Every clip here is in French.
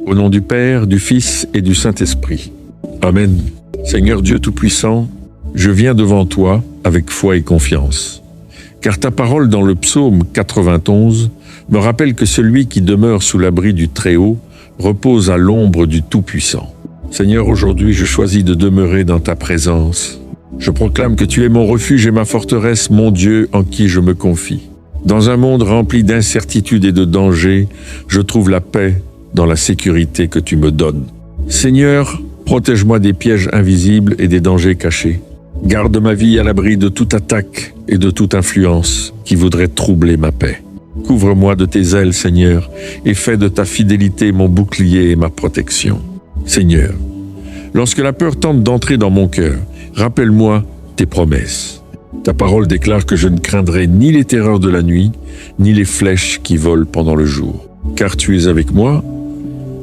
Au nom du Père, du Fils et du Saint-Esprit. Amen. Seigneur Dieu Tout-Puissant, je viens devant toi avec foi et confiance. Car ta parole dans le psaume 91 me rappelle que celui qui demeure sous l'abri du Très-Haut repose à l'ombre du Tout-Puissant. Seigneur, aujourd'hui je choisis de demeurer dans ta présence. Je proclame que tu es mon refuge et ma forteresse, mon Dieu en qui je me confie. Dans un monde rempli d'incertitudes et de dangers, je trouve la paix dans la sécurité que tu me donnes. Seigneur, protège-moi des pièges invisibles et des dangers cachés. Garde ma vie à l'abri de toute attaque et de toute influence qui voudrait troubler ma paix. Couvre-moi de tes ailes, Seigneur, et fais de ta fidélité mon bouclier et ma protection. Seigneur, lorsque la peur tente d'entrer dans mon cœur, rappelle-moi tes promesses. Ta parole déclare que je ne craindrai ni les terreurs de la nuit, ni les flèches qui volent pendant le jour. Car tu es avec moi,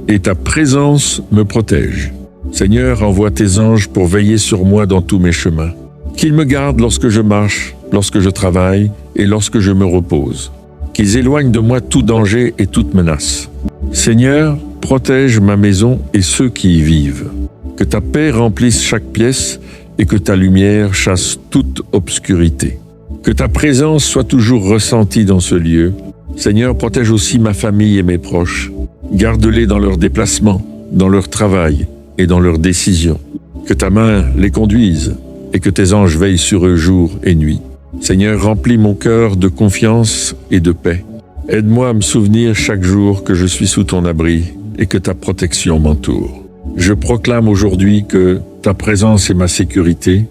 et ta présence me protège. Seigneur, envoie tes anges pour veiller sur moi dans tous mes chemins. Qu'ils me gardent lorsque je marche, lorsque je travaille et lorsque je me repose. Qu'ils éloignent de moi tout danger et toute menace. Seigneur, protège ma maison et ceux qui y vivent. Que ta paix remplisse chaque pièce et que ta lumière chasse toute obscurité. Que ta présence soit toujours ressentie dans ce lieu. Seigneur, protège aussi ma famille et mes proches. Garde-les dans leurs déplacements, dans leur travail et dans leurs décisions. Que ta main les conduise et que tes anges veillent sur eux jour et nuit. Seigneur, remplis mon cœur de confiance et de paix. Aide-moi à me souvenir chaque jour que je suis sous ton abri et que ta protection m'entoure. Je proclame aujourd'hui que ta présence est ma sécurité,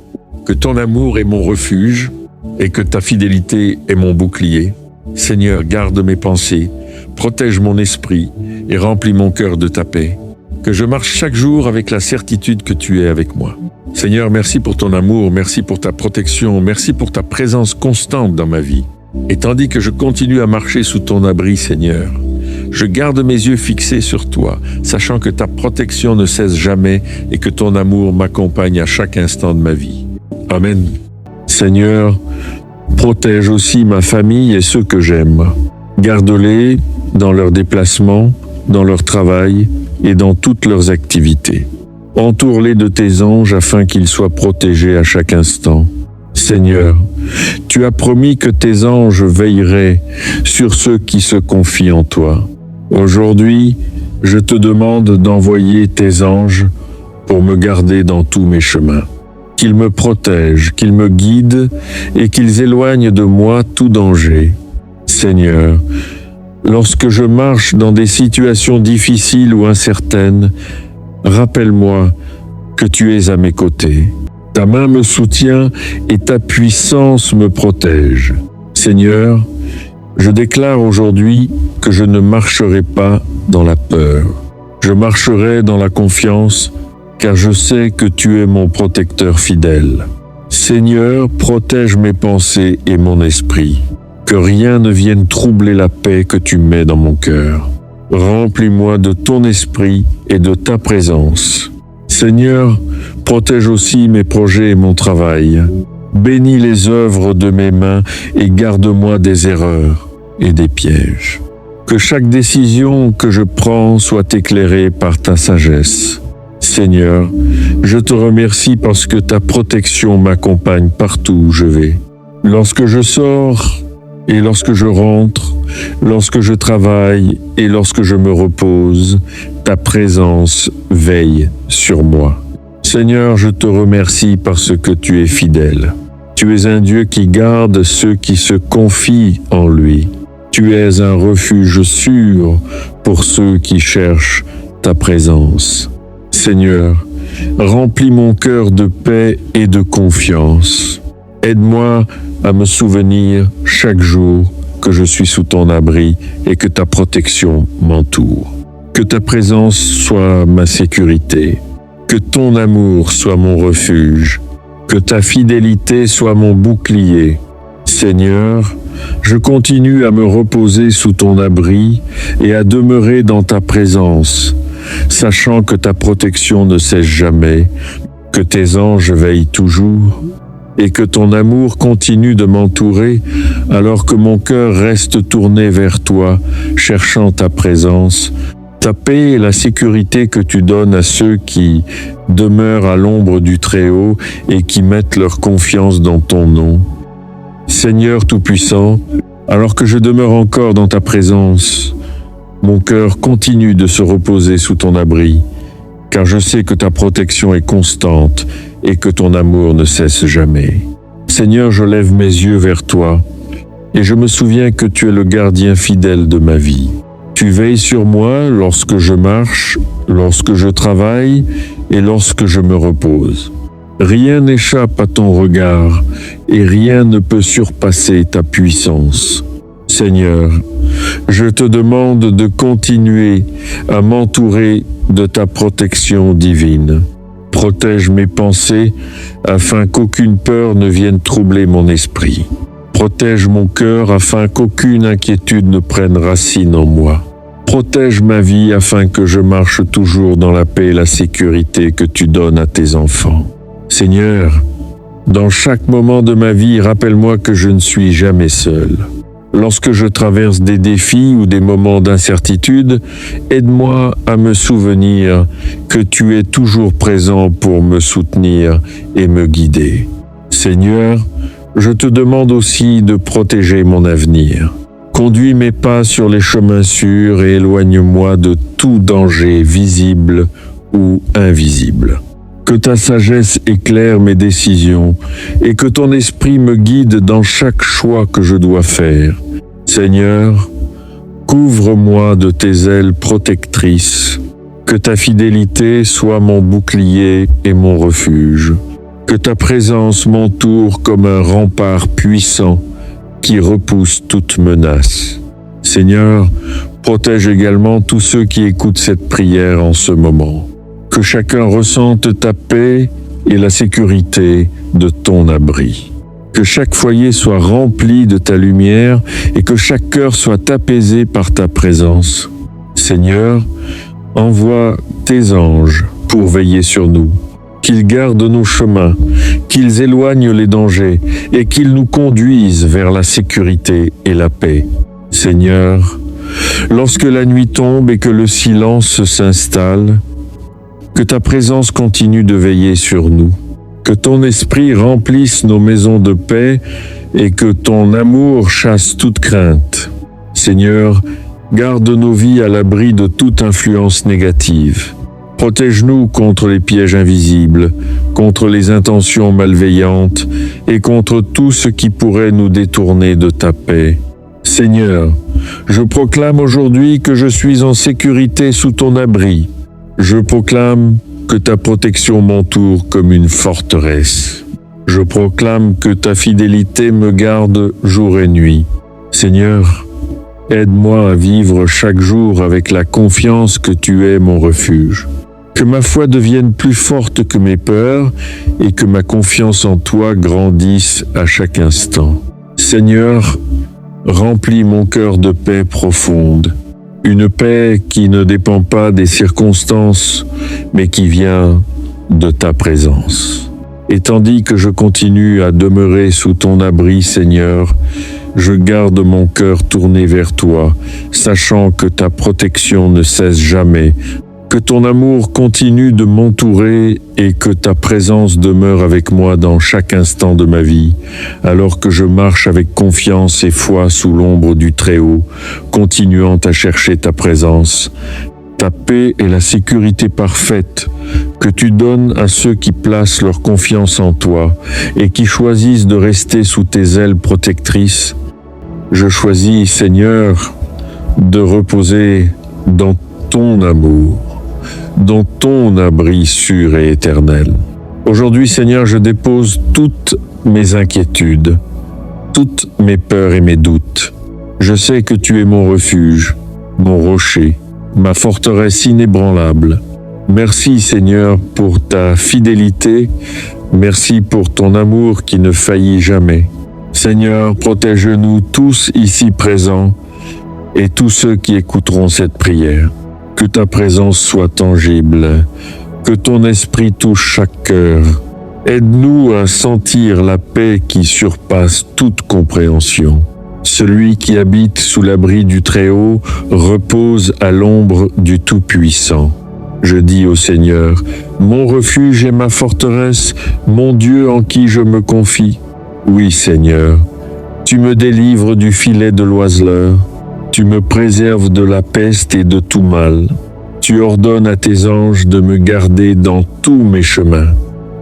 que ton amour est mon refuge et que ta fidélité est mon bouclier. Seigneur, garde mes pensées, protège mon esprit et remplis mon cœur de ta paix. Que je marche chaque jour avec la certitude que tu es avec moi. Seigneur, merci pour ton amour, merci pour ta protection, merci pour ta présence constante dans ma vie. Et tandis que je continue à marcher sous ton abri, Seigneur, je garde mes yeux fixés sur toi, sachant que ta protection ne cesse jamais et que ton amour m'accompagne à chaque instant de ma vie. Amen. Seigneur, protège aussi ma famille et ceux que j'aime. Garde-les dans leurs déplacements, dans leur travail et dans toutes leurs activités. Entoure-les de tes anges afin qu'ils soient protégés à chaque instant. Seigneur, tu as promis que tes anges veilleraient sur ceux qui se confient en toi. Aujourd'hui, je te demande d'envoyer tes anges pour me garder dans tous mes chemins. Qu'ils me protègent, qu'ils me guident et qu'ils éloignent de moi tout danger. Seigneur, lorsque je marche dans des situations difficiles ou incertaines, rappelle-moi que tu es à mes côtés. Ta main me soutient et ta puissance me protège. Seigneur, je déclare aujourd'hui que je ne marcherai pas dans la peur. Je marcherai dans la confiance, car je sais que tu es mon protecteur fidèle. Seigneur, protège mes pensées et mon esprit. Que rien ne vienne troubler la paix que tu mets dans mon cœur. Remplis-moi de ton esprit et de ta présence. Seigneur, protège aussi mes projets et mon travail. Bénis les œuvres de mes mains et garde-moi des erreurs et des pièges. Que chaque décision que je prends soit éclairée par ta sagesse. Seigneur, je te remercie parce que ta protection m'accompagne partout où je vais. Lorsque je sors et lorsque je rentre, lorsque je travaille et lorsque je me repose, ta présence veille sur moi. Seigneur, je te remercie parce que tu es fidèle. Tu es un Dieu qui garde ceux qui se confient en lui. Tu es un refuge sûr pour ceux qui cherchent ta présence. Seigneur, remplis mon cœur de paix et de confiance. Aide-moi à me souvenir chaque jour que je suis sous ton abri et que ta protection m'entoure. Que ta présence soit ma sécurité. Que ton amour soit mon refuge. Que ta fidélité soit mon bouclier. Seigneur, je continue à me reposer sous ton abri et à demeurer dans ta présence, sachant que ta protection ne cesse jamais, que tes anges veillent toujours et que ton amour continue de m'entourer alors que mon cœur reste tourné vers toi, cherchant ta présence, Ta paix et la sécurité que tu donnes à ceux qui demeurent à l'ombre du Très-Haut et qui mettent leur confiance dans ton nom. Seigneur Tout-Puissant, alors que je demeure encore dans ta présence, mon cœur continue de se reposer sous ton abri, car je sais que ta protection est constante et que ton amour ne cesse jamais. Seigneur, je lève mes yeux vers toi et je me souviens que tu es le gardien fidèle de ma vie. Tu veilles sur moi lorsque je marche, lorsque je travaille et lorsque je me repose. Rien n'échappe à ton regard et rien ne peut surpasser ta puissance. Seigneur, je te demande de continuer à m'entourer de ta protection divine. Protège mes pensées afin qu'aucune peur ne vienne troubler mon esprit. Protège mon cœur afin qu'aucune inquiétude ne prenne racine en moi. Protège ma vie afin que je marche toujours dans la paix et la sécurité que tu donnes à tes enfants. Seigneur, dans chaque moment de ma vie, rappelle-moi que je ne suis jamais seul. Lorsque je traverse des défis ou des moments d'incertitude, aide-moi à me souvenir que tu es toujours présent pour me soutenir et me guider. Seigneur, je te demande aussi de protéger mon avenir. Conduis mes pas sur les chemins sûrs et éloigne-moi de tout danger visible ou invisible. Que ta sagesse éclaire mes décisions et que ton esprit me guide dans chaque choix que je dois faire. Seigneur, couvre-moi de tes ailes protectrices, que ta fidélité soit mon bouclier et mon refuge, que ta présence m'entoure comme un rempart puissant qui repousse toute menace. Seigneur, protège également tous ceux qui écoutent cette prière en ce moment. Que chacun ressente ta paix et la sécurité de ton abri. Que chaque foyer soit rempli de ta lumière et que chaque cœur soit apaisé par ta présence. Seigneur, envoie tes anges pour veiller sur nous. Qu'ils gardent nos chemins, qu'ils éloignent les dangers et qu'ils nous conduisent vers la sécurité et la paix. Seigneur, lorsque la nuit tombe et que le silence s'installe, que ta présence continue de veiller sur nous. Que ton esprit remplisse nos maisons de paix et que ton amour chasse toute crainte. Seigneur, garde nos vies à l'abri de toute influence négative. Protège-nous contre les pièges invisibles, contre les intentions malveillantes et contre tout ce qui pourrait nous détourner de ta paix. Seigneur, je proclame aujourd'hui que je suis en sécurité sous ton abri. Je proclame que ta protection m'entoure comme une forteresse. Je proclame que ta fidélité me garde jour et nuit. Seigneur, aide-moi à vivre chaque jour avec la confiance que tu es mon refuge. Que ma foi devienne plus forte que mes peurs et que ma confiance en toi grandisse à chaque instant. Seigneur, remplis mon cœur de paix profonde. Une paix qui ne dépend pas des circonstances, mais qui vient de ta présence. Et tandis que je continue à demeurer sous ton abri, Seigneur, je garde mon cœur tourné vers toi, sachant que ta protection ne cesse jamais, que ton amour continue de m'entourer et que ta présence demeure avec moi dans chaque instant de ma vie, alors que je marche avec confiance et foi sous l'ombre du Très-Haut, continuant à chercher ta présence, ta paix et la sécurité parfaite que tu donnes à ceux qui placent leur confiance en toi et qui choisissent de rester sous tes ailes protectrices. Je choisis, Seigneur, de reposer dans ton amour, dans ton abri sûr et éternel. Aujourd'hui, Seigneur, je dépose toutes mes inquiétudes, toutes mes peurs et mes doutes. Je sais que tu es mon refuge, mon rocher, ma forteresse inébranlable. Merci, Seigneur, pour ta fidélité. Merci pour ton amour qui ne faillit jamais. Seigneur, protège-nous tous ici présents et tous ceux qui écouteront cette prière. Que ta présence soit tangible, que ton esprit touche chaque cœur. Aide-nous à sentir la paix qui surpasse toute compréhension. Celui qui habite sous l'abri du Très-Haut repose à l'ombre du Tout-Puissant. Je dis au Seigneur, mon refuge et ma forteresse, mon Dieu en qui je me confie. Oui, Seigneur, tu me délivres du filet de l'oiseleur, tu me préserves de la peste et de tout mal. Tu ordonnes à tes anges de me garder dans tous mes chemins.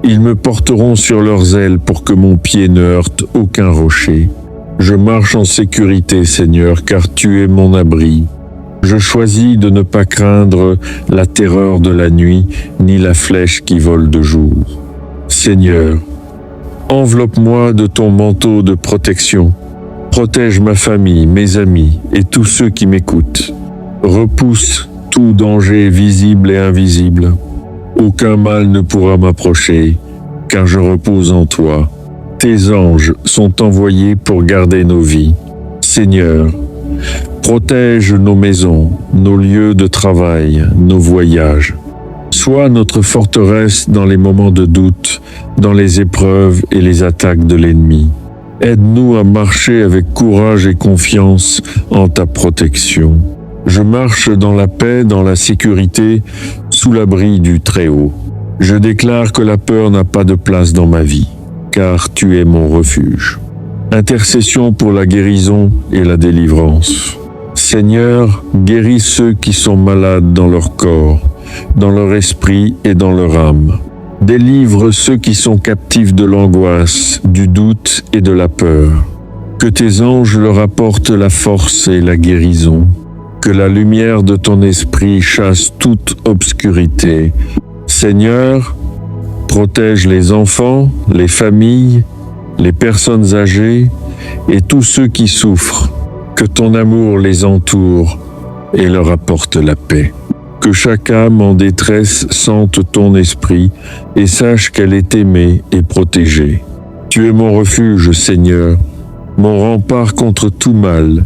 Ils me porteront sur leurs ailes pour que mon pied ne heurte aucun rocher. Je marche en sécurité, Seigneur, car tu es mon abri. Je choisis de ne pas craindre la terreur de la nuit, ni la flèche qui vole de jour. Seigneur, enveloppe-moi de ton manteau de protection. Protège ma famille, mes amis et tous ceux qui m'écoutent. Repousse tout danger visible et invisible. Aucun mal ne pourra m'approcher, car je repose en toi. Tes anges sont envoyés pour garder nos vies. Seigneur, protège nos maisons, nos lieux de travail, nos voyages. Sois notre forteresse dans les moments de doute, dans les épreuves et les attaques de l'ennemi. Aide-nous à marcher avec courage et confiance en ta protection. Je marche dans la paix, dans la sécurité, sous l'abri du Très-Haut. Je déclare que la peur n'a pas de place dans ma vie, car tu es mon refuge. Intercession pour la guérison et la délivrance. Seigneur, guéris ceux qui sont malades dans leur corps, dans leur esprit et dans leur âme. Délivre ceux qui sont captifs de l'angoisse, du doute et de la peur. Que tes anges leur apportent la force et la guérison. Que la lumière de ton esprit chasse toute obscurité. Seigneur, protège les enfants, les familles, les personnes âgées et tous ceux qui souffrent. Que ton amour les entoure et leur apporte la paix. Que chaque âme en détresse sente ton esprit et sache qu'elle est aimée et protégée. Tu es mon refuge, Seigneur, mon rempart contre tout mal.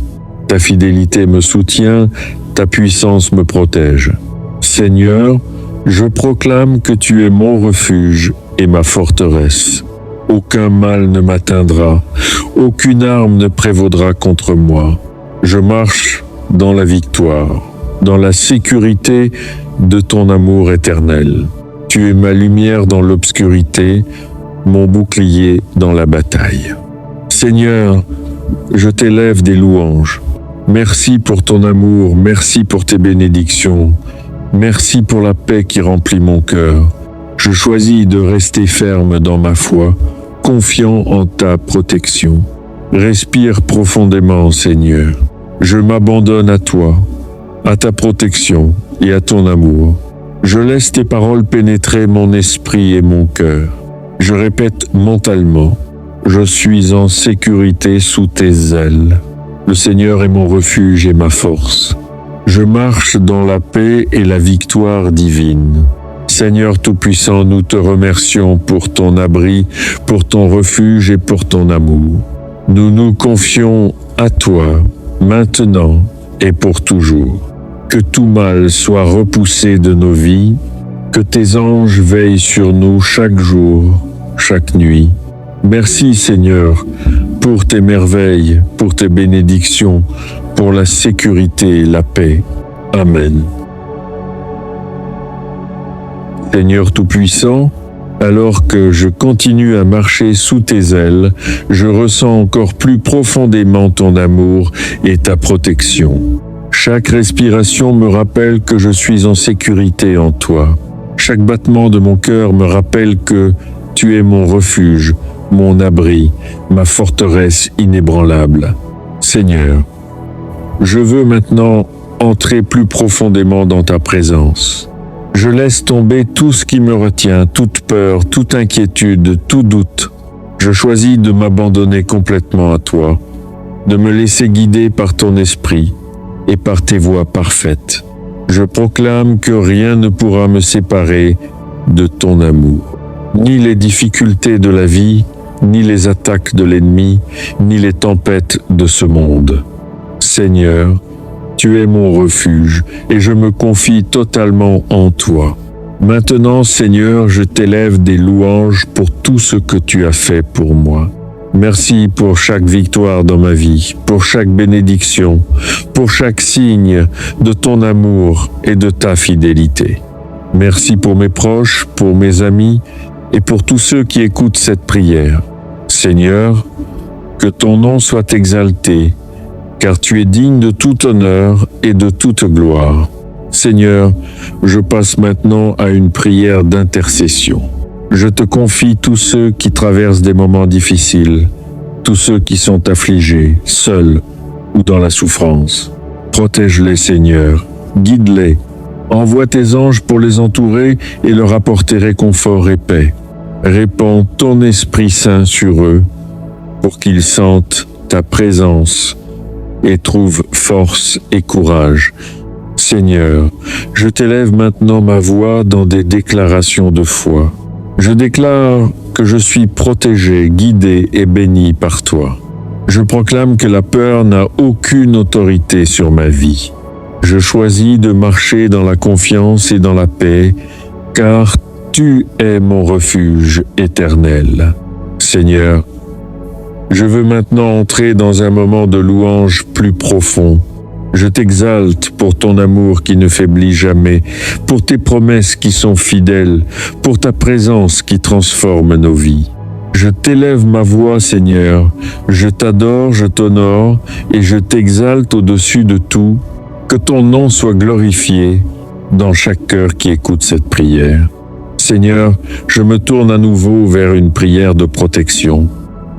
Ta fidélité me soutient, ta puissance me protège. Seigneur, je proclame que tu es mon refuge et ma forteresse. Aucun mal ne m'atteindra, aucune arme ne prévaudra contre moi. Je marche dans la victoire, dans la sécurité de ton amour éternel. Tu es ma lumière dans l'obscurité, mon bouclier dans la bataille. Seigneur, je t'élève des louanges. Merci pour ton amour, merci pour tes bénédictions, merci pour la paix qui remplit mon cœur. Je choisis de rester ferme dans ma foi, confiant en ta protection. Respire profondément, Seigneur. Je m'abandonne à toi, à ta protection et à ton amour. Je laisse tes paroles pénétrer mon esprit et mon cœur. Je répète mentalement, je suis en sécurité sous tes ailes. Le Seigneur est mon refuge et ma force. Je marche dans la paix et la victoire divine. Seigneur Tout-Puissant, nous te remercions pour ton abri, pour ton refuge et pour ton amour. Nous nous confions à toi, maintenant et pour toujours. Que tout mal soit repoussé de nos vies, que tes anges veillent sur nous chaque jour, chaque nuit. Merci Seigneur pour tes merveilles, pour tes bénédictions, pour la sécurité et la paix. Amen. Seigneur Tout-Puissant, alors que je continue à marcher sous tes ailes, je ressens encore plus profondément ton amour et ta protection. Chaque respiration me rappelle que je suis en sécurité en toi. Chaque battement de mon cœur me rappelle que tu es mon refuge, mon abri, ma forteresse inébranlable. Seigneur, je veux maintenant entrer plus profondément dans ta présence. Je laisse tomber tout ce qui me retient, toute peur, toute inquiétude, tout doute. Je choisis de m'abandonner complètement à toi, de me laisser guider par ton esprit et par tes voies parfaites. Je proclame que rien ne pourra me séparer de ton amour. Ni les difficultés de la vie, ni les attaques de l'ennemi, ni les tempêtes de ce monde. Seigneur, tu es mon refuge et je me confie totalement en toi. Maintenant, Seigneur, je t'élève des louanges pour tout ce que tu as fait pour moi. Merci pour chaque victoire dans ma vie, pour chaque bénédiction, pour chaque signe de ton amour et de ta fidélité. Merci pour mes proches, pour mes amis et pour tous ceux qui écoutent cette prière. Seigneur, que ton nom soit exalté, car tu es digne de tout honneur et de toute gloire. Seigneur, je passe maintenant à une prière d'intercession. Je te confie tous ceux qui traversent des moments difficiles, tous ceux qui sont affligés, seuls ou dans la souffrance. Protège-les, Seigneur, guide-les, envoie tes anges pour les entourer et leur apporter réconfort et paix. Répands ton Esprit Saint sur eux pour qu'ils sentent ta présence et trouvent force et courage. Seigneur, je t'élève maintenant ma voix dans des déclarations de foi. Je déclare que je suis protégé, guidé et béni par toi. Je proclame que la peur n'a aucune autorité sur ma vie. Je choisis de marcher dans la confiance et dans la paix, car tu es mon refuge éternel. Seigneur, je veux maintenant entrer dans un moment de louange plus profond. Je t'exalte pour ton amour qui ne faiblit jamais, pour tes promesses qui sont fidèles, pour ta présence qui transforme nos vies. Je t'élève ma voix, Seigneur, je t'adore, je t'honore et je t'exalte au-dessus de tout. Que ton nom soit glorifié dans chaque cœur qui écoute cette prière. Seigneur, je me tourne à nouveau vers une prière de protection.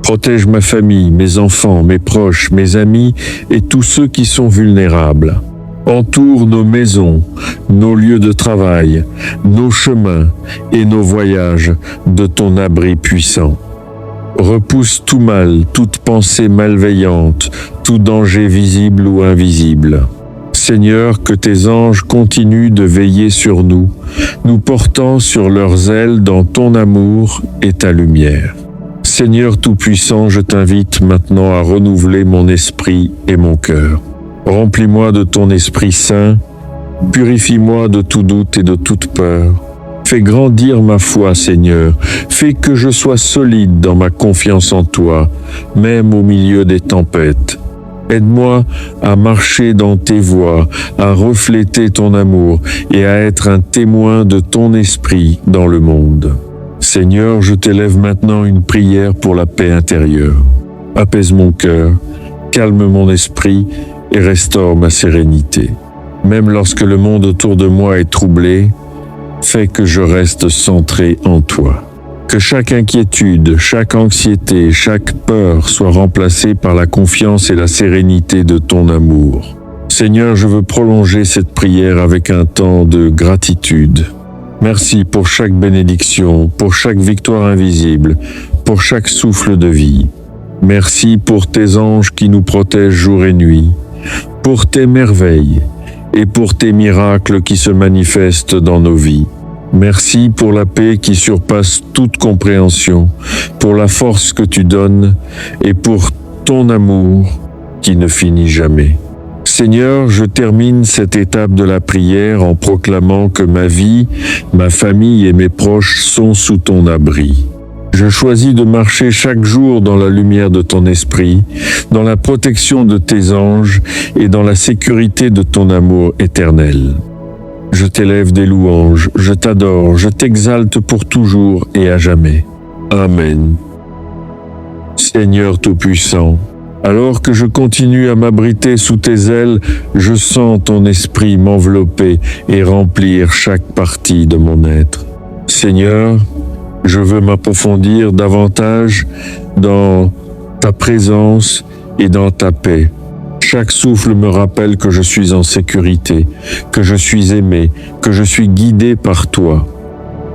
Protège ma famille, mes enfants, mes proches, mes amis et tous ceux qui sont vulnérables. Entoure nos maisons, nos lieux de travail, nos chemins et nos voyages de ton abri puissant. Repousse tout mal, toute pensée malveillante, tout danger visible ou invisible. Seigneur, que tes anges continuent de veiller sur nous, nous portant sur leurs ailes dans ton amour et ta lumière. Seigneur Tout-Puissant, je t'invite maintenant à renouveler mon esprit et mon cœur. Remplis-moi de ton Esprit Saint, purifie-moi de tout doute et de toute peur. Fais grandir ma foi, Seigneur, fais que je sois solide dans ma confiance en toi, même au milieu des tempêtes. Aide-moi à marcher dans tes voies, à refléter ton amour et à être un témoin de ton esprit dans le monde. Seigneur, je t'élève maintenant une prière pour la paix intérieure. Apaise mon cœur, calme mon esprit et restaure ma sérénité. Même lorsque le monde autour de moi est troublé, fais que je reste centré en toi. Que chaque inquiétude, chaque anxiété, chaque peur soit remplacée par la confiance et la sérénité de ton amour. Seigneur, je veux prolonger cette prière avec un temps de gratitude. Merci pour chaque bénédiction, pour chaque victoire invisible, pour chaque souffle de vie. Merci pour tes anges qui nous protègent jour et nuit, pour tes merveilles et pour tes miracles qui se manifestent dans nos vies. Merci pour la paix qui surpasse toute compréhension, pour la force que tu donnes et pour ton amour qui ne finit jamais. Seigneur, je termine cette étape de la prière en proclamant que ma vie, ma famille et mes proches sont sous ton abri. Je choisis de marcher chaque jour dans la lumière de ton esprit, dans la protection de tes anges et dans la sécurité de ton amour éternel. Je t'élève des louanges, je t'adore, je t'exalte pour toujours et à jamais. Amen. Seigneur Tout-Puissant, alors que je continue à m'abriter sous tes ailes, je sens ton esprit m'envelopper et remplir chaque partie de mon être. Seigneur, je veux m'approfondir davantage dans ta présence et dans ta paix. Chaque souffle me rappelle que je suis en sécurité, que je suis aimé, que je suis guidé par toi.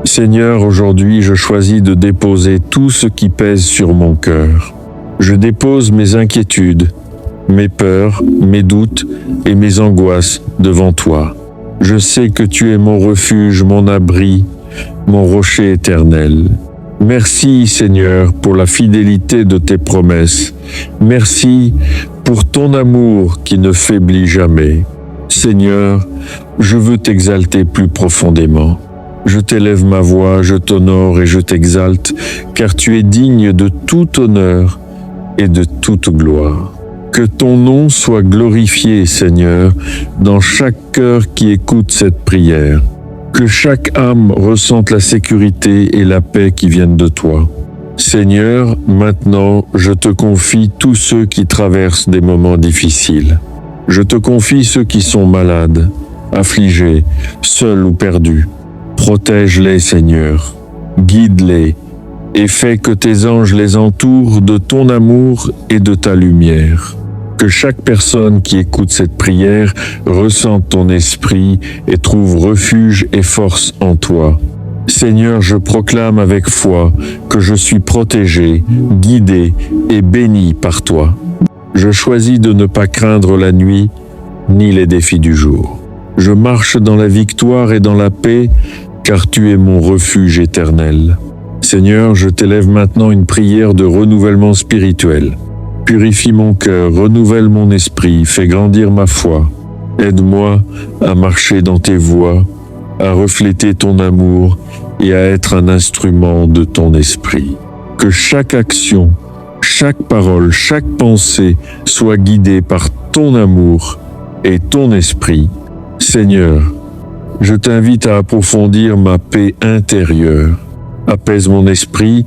Seigneur, aujourd'hui, je choisis de déposer tout ce qui pèse sur mon cœur. Je dépose mes inquiétudes, mes peurs, mes doutes et mes angoisses devant toi. Je sais que tu es mon refuge, mon abri, mon rocher éternel. Merci, Seigneur, pour la fidélité de tes promesses. Merci pour ton amour qui ne faiblit jamais. Seigneur, je veux t'exalter plus profondément. Je t'élève ma voix, je t'honore et je t'exalte, car tu es digne de tout honneur et de toute gloire. Que ton nom soit glorifié, Seigneur, dans chaque cœur qui écoute cette prière. Que chaque âme ressente la sécurité et la paix qui viennent de toi. Seigneur, maintenant, je te confie tous ceux qui traversent des moments difficiles. Je te confie ceux qui sont malades, affligés, seuls ou perdus. Protège-les, Seigneur. Guide-les et fais que tes anges les entourent de ton amour et de ta lumière. Que chaque personne qui écoute cette prière ressente ton esprit et trouve refuge et force en toi. Seigneur, je proclame avec foi que je suis protégé, guidé et béni par toi. Je choisis de ne pas craindre la nuit ni les défis du jour. Je marche dans la victoire et dans la paix, car tu es mon refuge éternel. Seigneur, je t'élève maintenant une prière de renouvellement spirituel. Purifie mon cœur, renouvelle mon esprit, fais grandir ma foi. Aide-moi à marcher dans tes voies, à refléter ton amour et à être un instrument de ton esprit. Que chaque action, chaque parole, chaque pensée soit guidée par ton amour et ton esprit. Seigneur, je t'invite à approfondir ma paix intérieure. Apaise mon esprit,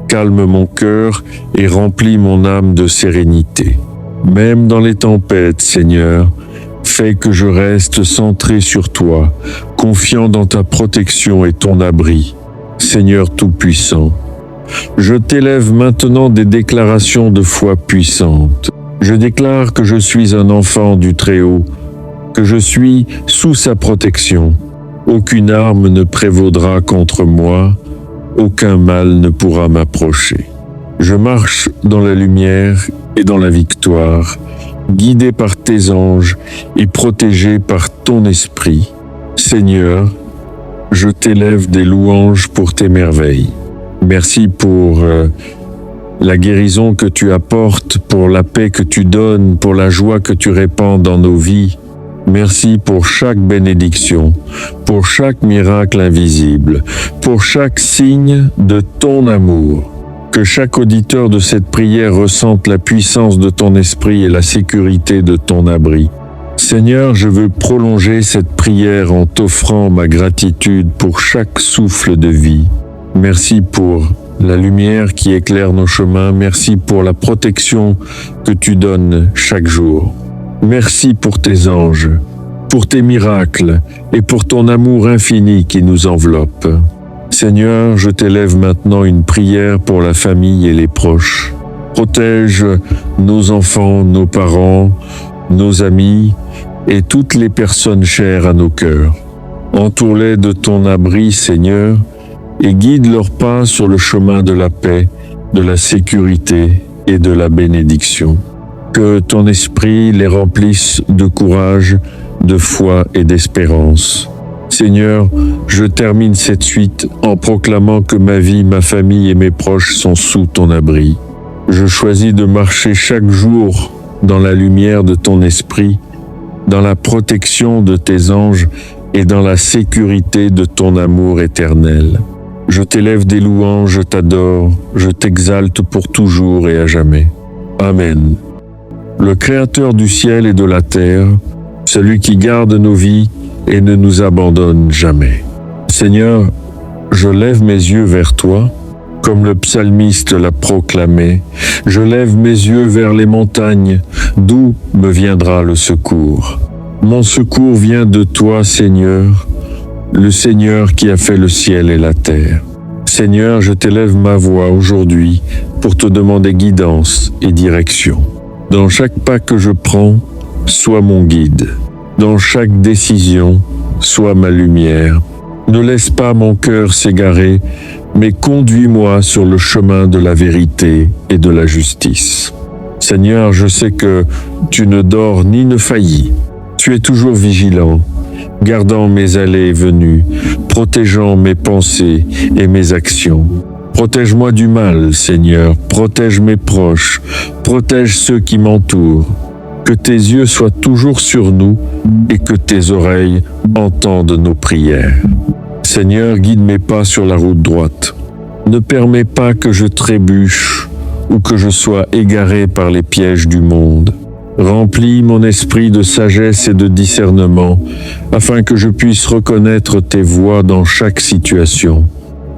calme mon cœur et remplis mon âme de sérénité. Même dans les tempêtes, Seigneur, fais que je reste centré sur toi, confiant dans ta protection et ton abri. Seigneur Tout-Puissant, je t'élève maintenant des déclarations de foi puissantes. Je déclare que je suis un enfant du Très-Haut, que je suis sous sa protection. Aucune arme ne prévaudra contre moi, aucun mal ne pourra m'approcher. Je marche dans la lumière et dans la victoire, guidé par tes anges et protégé par ton esprit. Seigneur, je t'élève des louanges pour tes merveilles. Merci pour la guérison que tu apportes, pour la paix que tu donnes, pour la joie que tu répands dans nos vies. Merci pour chaque bénédiction, pour chaque miracle invisible, pour chaque signe de ton amour. Que chaque auditeur de cette prière ressente la puissance de ton esprit et la sécurité de ton abri. Seigneur, je veux prolonger cette prière en t'offrant ma gratitude pour chaque souffle de vie. Merci pour la lumière qui éclaire nos chemins. Merci pour la protection que tu donnes chaque jour. Merci pour tes anges, pour tes miracles et pour ton amour infini qui nous enveloppe. Seigneur, je t'élève maintenant une prière pour la famille et les proches. Protège nos enfants, nos parents, nos amis et toutes les personnes chères à nos cœurs. Entoure-les de ton abri, Seigneur, et guide leurs pas sur le chemin de la paix, de la sécurité et de la bénédiction. Que ton esprit les remplisse de courage, de foi et d'espérance. Seigneur, je termine cette suite en proclamant que ma vie, ma famille et mes proches sont sous ton abri. Je choisis de marcher chaque jour dans la lumière de ton esprit, dans la protection de tes anges et dans la sécurité de ton amour éternel. Je t'élève des louanges, je t'adore, je t'exalte pour toujours et à jamais. Amen. Le Créateur du ciel et de la terre, celui qui garde nos vies et ne nous abandonne jamais. Seigneur, je lève mes yeux vers toi, comme le psalmiste l'a proclamé. Je lève mes yeux vers les montagnes, d'où me viendra le secours. Mon secours vient de toi, Seigneur, le Seigneur qui a fait le ciel et la terre. Seigneur, je t'élève ma voix aujourd'hui pour te demander guidance et direction. Dans chaque pas que je prends, sois mon guide. Dans chaque décision, sois ma lumière. Ne laisse pas mon cœur s'égarer, mais conduis-moi sur le chemin de la vérité et de la justice. Seigneur, je sais que tu ne dors ni ne faillis. Tu es toujours vigilant, gardant mes allées et venues, protégeant mes pensées et mes actions. Protège-moi du mal, Seigneur, protège mes proches, protège ceux qui m'entourent. Que tes yeux soient toujours sur nous et que tes oreilles entendent nos prières. Seigneur, guide mes pas sur la route droite. Ne permets pas que je trébuche ou que je sois égaré par les pièges du monde. Remplis mon esprit de sagesse et de discernement, afin que je puisse reconnaître tes voies dans chaque situation.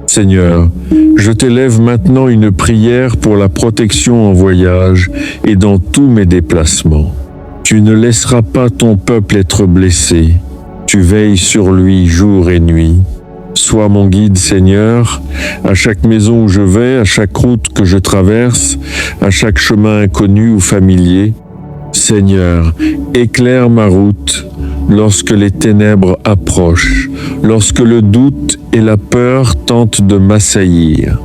Seigneur, je t'élève maintenant une prière pour la protection en voyage et dans tous mes déplacements. Tu ne laisseras pas ton peuple être blessé. Tu veilles sur lui jour et nuit. Sois mon guide, Seigneur, à chaque maison où je vais, à chaque route que je traverse, à chaque chemin inconnu ou familier. Seigneur, éclaire ma route lorsque les ténèbres approchent, lorsque le doute et la peur tentent de m'assaillir.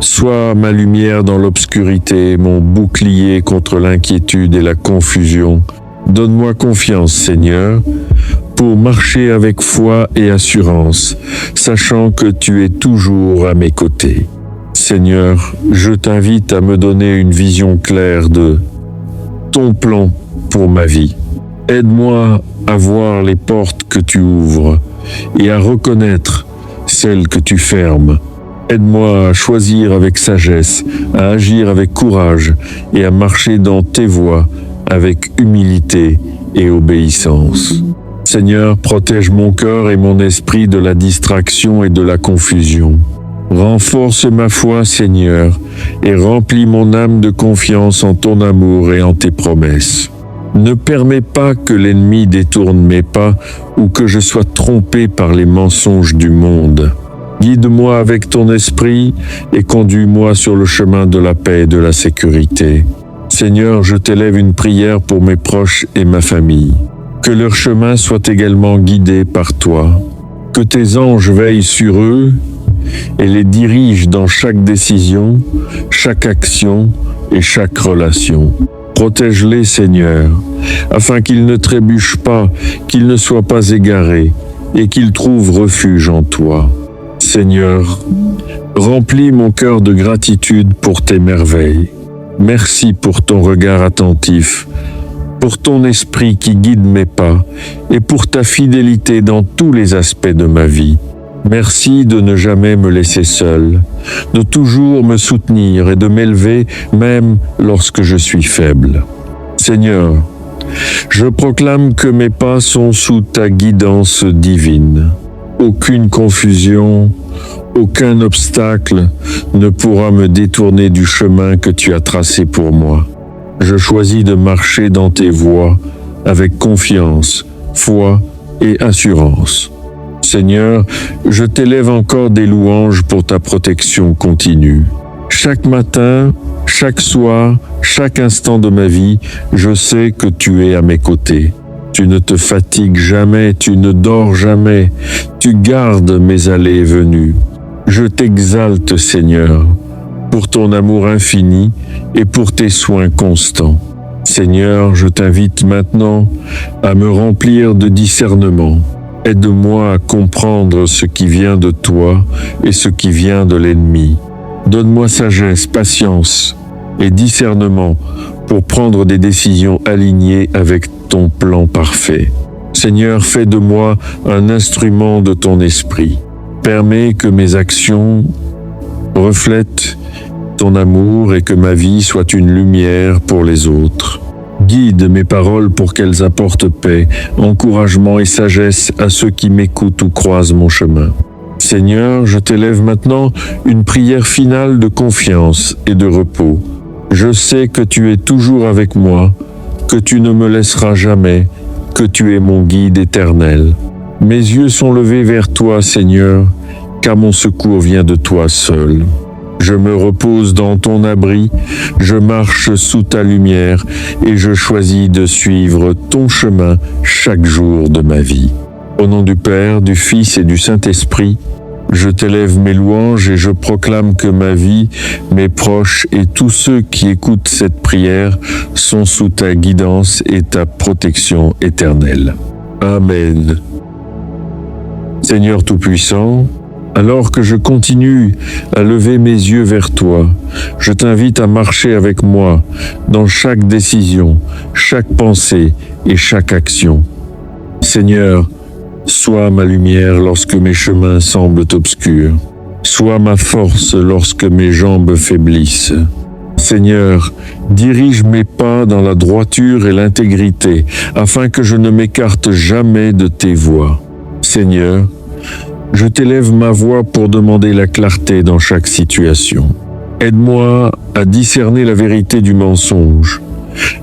Sois ma lumière dans l'obscurité, mon bouclier contre l'inquiétude et la confusion. Donne-moi confiance, Seigneur, pour marcher avec foi et assurance, sachant que tu es toujours à mes côtés. Seigneur, je t'invite à me donner une vision claire de ton plan pour ma vie. Aide-moi à voir les portes que tu ouvres et à reconnaître celles que tu fermes. Aide-moi à choisir avec sagesse, à agir avec courage et à marcher dans tes voies avec humilité et obéissance. Seigneur, protège mon cœur et mon esprit de la distraction et de la confusion. Renforce ma foi, Seigneur, et remplis mon âme de confiance en ton amour et en tes promesses. Ne permets pas que l'ennemi détourne mes pas ou que je sois trompé par les mensonges du monde. Guide-moi avec ton esprit et conduis-moi sur le chemin de la paix et de la sécurité. Seigneur, je t'élève une prière pour mes proches et ma famille. Que leur chemin soit également guidé par toi. Que tes anges veillent sur eux et les dirigent dans chaque décision, chaque action et chaque relation. Protège-les, Seigneur, afin qu'ils ne trébuchent pas, qu'ils ne soient pas égarés et qu'ils trouvent refuge en toi. Seigneur, remplis mon cœur de gratitude pour tes merveilles. Merci pour ton regard attentif, pour ton esprit qui guide mes pas et pour ta fidélité dans tous les aspects de ma vie. Merci de ne jamais me laisser seul, de toujours me soutenir et de m'élever même lorsque je suis faible. Seigneur, je proclame que mes pas sont sous ta guidance divine. Aucune confusion, aucun obstacle ne pourra me détourner du chemin que tu as tracé pour moi. Je choisis de marcher dans tes voies avec confiance, foi et assurance. Seigneur, je t'élève encore des louanges pour ta protection continue. Chaque matin, chaque soir, chaque instant de ma vie, je sais que tu es à mes côtés. Tu ne te fatigues jamais, tu ne dors jamais, tu gardes mes allées et venues. Je t'exalte, Seigneur, pour ton amour infini et pour tes soins constants. Seigneur, je t'invite maintenant à me remplir de discernement. Aide-moi à comprendre ce qui vient de toi et ce qui vient de l'ennemi. Donne-moi sagesse, patience et discernement pour prendre des décisions alignées avec ton plan parfait. Seigneur, fais de moi un instrument de ton esprit. Permets que mes actions reflètent ton amour et que ma vie soit une lumière pour les autres. Guide mes paroles pour qu'elles apportent paix, encouragement et sagesse à ceux qui m'écoutent ou croisent mon chemin. Seigneur, je t'élève maintenant une prière finale de confiance et de repos. Je sais que tu es toujours avec moi, que tu ne me laisseras jamais, que tu es mon guide éternel. Mes yeux sont levés vers toi, Seigneur, car mon secours vient de toi seul. Je me repose dans ton abri, je marche sous ta lumière et je choisis de suivre ton chemin chaque jour de ma vie. Au nom du Père, du Fils et du Saint-Esprit, je t'élève mes louanges et je proclame que ma vie, mes proches et tous ceux qui écoutent cette prière sont sous ta guidance et ta protection éternelle. Amen. Seigneur Tout-Puissant, alors que je continue à lever mes yeux vers toi, je t'invite à marcher avec moi dans chaque décision, chaque pensée et chaque action. Seigneur, sois ma lumière lorsque mes chemins semblent obscurs. Sois ma force lorsque mes jambes faiblissent. Seigneur, dirige mes pas dans la droiture et l'intégrité, afin que je ne m'écarte jamais de tes voies. Seigneur, je t'élève ma voix pour demander la clarté dans chaque situation. Aide-moi à discerner la vérité du mensonge,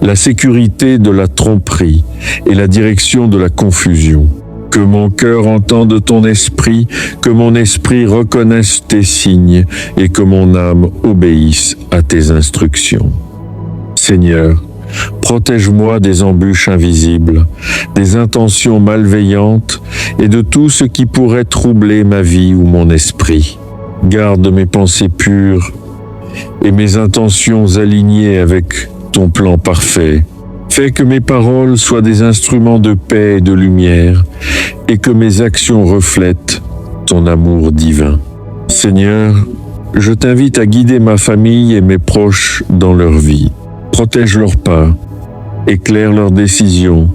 la sécurité de la tromperie et la direction de la confusion. Que mon cœur entende ton esprit, que mon esprit reconnaisse tes signes et que mon âme obéisse à tes instructions. Seigneur, protège-moi des embûches invisibles, des intentions malveillantes et de tout ce qui pourrait troubler ma vie ou mon esprit. Garde mes pensées pures et mes intentions alignées avec ton plan parfait. Fais que mes paroles soient des instruments de paix et de lumière, et que mes actions reflètent ton amour divin. Seigneur, je t'invite à guider ma famille et mes proches dans leur vie. Protège leurs pas, éclaire leurs décisions,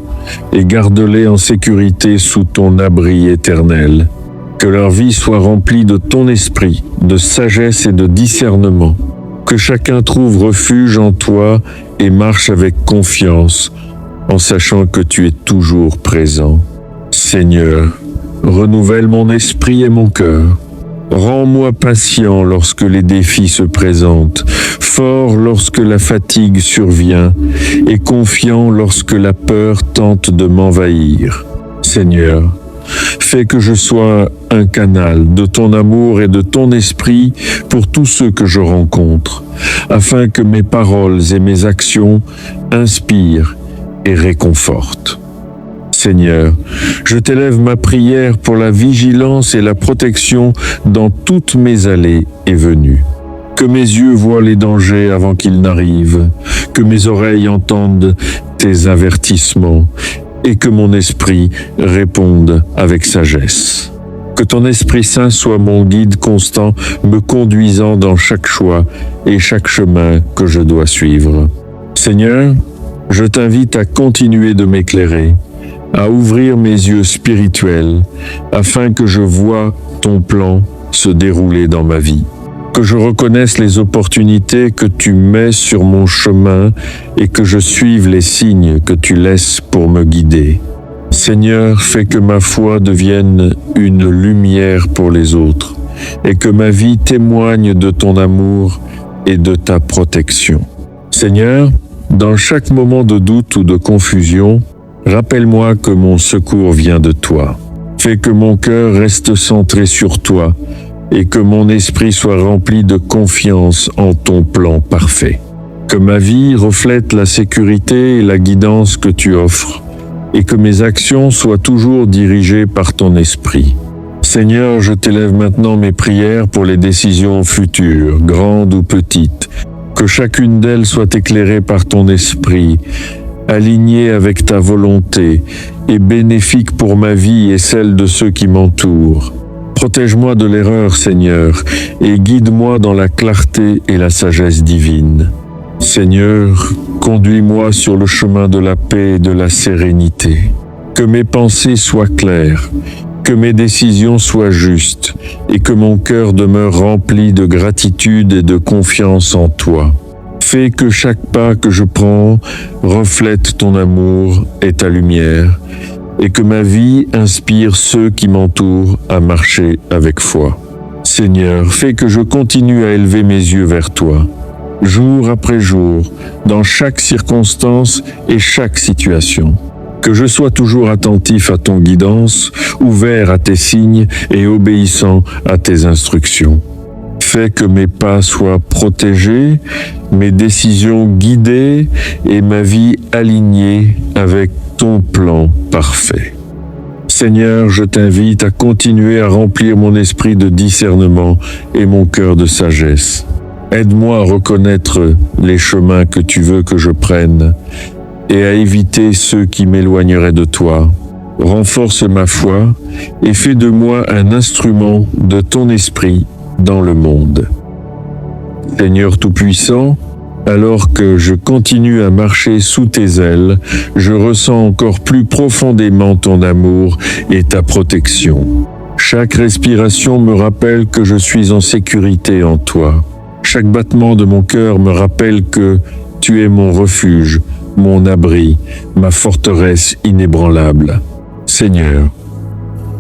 et garde-les en sécurité sous ton abri éternel. Que leur vie soit remplie de ton esprit, de sagesse et de discernement. Que chacun trouve refuge en toi et marche avec confiance, en sachant que tu es toujours présent. Seigneur, renouvelle mon esprit et mon cœur. Rends-moi patient lorsque les défis se présentent, fort lorsque la fatigue survient et confiant lorsque la peur tente de m'envahir. Seigneur, fais que je sois un canal de ton amour et de ton esprit pour tous ceux que je rencontre, afin que mes paroles et mes actions inspirent et réconfortent. Seigneur, je t'élève ma prière pour la vigilance et la protection dans toutes mes allées et venues. Que mes yeux voient les dangers avant qu'ils n'arrivent, que mes oreilles entendent tes avertissements et que mon esprit réponde avec sagesse. Que ton Esprit Saint soit mon guide constant, me conduisant dans chaque choix et chaque chemin que je dois suivre. Seigneur, je t'invite à continuer de m'éclairer, à ouvrir mes yeux spirituels, afin que je voie ton plan se dérouler dans ma vie. Que je reconnaisse les opportunités que tu mets sur mon chemin et que je suive les signes que tu laisses pour me guider. Seigneur, fais que ma foi devienne une lumière pour les autres et que ma vie témoigne de ton amour et de ta protection. Seigneur, dans chaque moment de doute ou de confusion, rappelle-moi que mon secours vient de toi. Fais que mon cœur reste centré sur toi et que mon esprit soit rempli de confiance en ton plan parfait. Que ma vie reflète la sécurité et la guidance que tu offres, et que mes actions soient toujours dirigées par ton esprit. Seigneur, je t'élève maintenant mes prières pour les décisions futures, grandes ou petites, que chacune d'elles soit éclairée par ton esprit, alignée avec ta volonté et bénéfique pour ma vie et celle de ceux qui m'entourent. Protège-moi de l'erreur, Seigneur, et guide-moi dans la clarté et la sagesse divine. Seigneur, conduis-moi sur le chemin de la paix et de la sérénité. Que mes pensées soient claires, que mes décisions soient justes, et que mon cœur demeure rempli de gratitude et de confiance en toi. Fais que chaque pas que je prends reflète ton amour et ta lumière, et que ma vie inspire ceux qui m'entourent à marcher avec foi. Seigneur, fais que je continue à élever mes yeux vers toi, jour après jour, dans chaque circonstance et chaque situation. Que je sois toujours attentif à ton guidance, ouvert à tes signes et obéissant à tes instructions. Fais que mes pas soient protégés, mes décisions guidées et ma vie alignée avec ton plan parfait. Seigneur, je t'invite à continuer à remplir mon esprit de discernement et mon cœur de sagesse. Aide-moi à reconnaître les chemins que tu veux que je prenne et à éviter ceux qui m'éloigneraient de toi. Renforce ma foi et fais de moi un instrument de ton esprit dans le monde. Seigneur Tout-Puissant, alors que je continue à marcher sous tes ailes, je ressens encore plus profondément ton amour et ta protection. Chaque respiration me rappelle que je suis en sécurité en toi. Chaque battement de mon cœur me rappelle que tu es mon refuge, mon abri, ma forteresse inébranlable. Seigneur,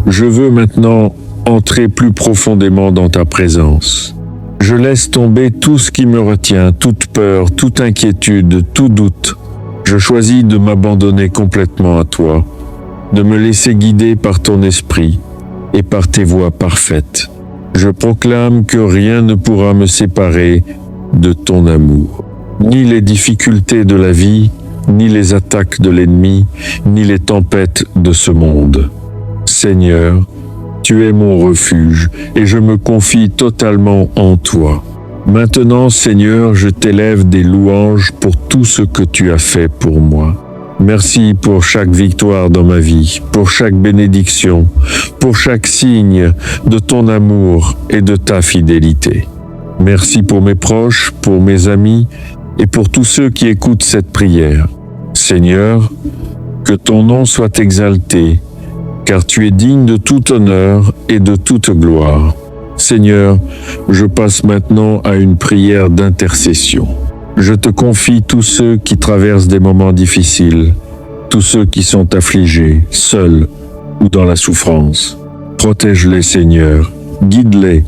je veux maintenant entrer plus profondément dans ta présence. Je laisse tomber tout ce qui me retient, toute peur, toute inquiétude, tout doute. Je choisis de m'abandonner complètement à toi, de me laisser guider par ton esprit et par tes voies parfaites. Je proclame que rien ne pourra me séparer de ton amour. Ni les difficultés de la vie, ni les attaques de l'ennemi, ni les tempêtes de ce monde. Seigneur, tu es mon refuge et je me confie totalement en toi. Maintenant, Seigneur, je t'élève des louanges pour tout ce que tu as fait pour moi. Merci pour chaque victoire dans ma vie, pour chaque bénédiction, pour chaque signe de ton amour et de ta fidélité. Merci pour mes proches, pour mes amis et pour tous ceux qui écoutent cette prière. Seigneur, que ton nom soit exalté, car tu es digne de tout honneur et de toute gloire. Seigneur, je passe maintenant à une prière d'intercession. Je te confie tous ceux qui traversent des moments difficiles, tous ceux qui sont affligés, seuls ou dans la souffrance. Protège-les, Seigneur, guide-les.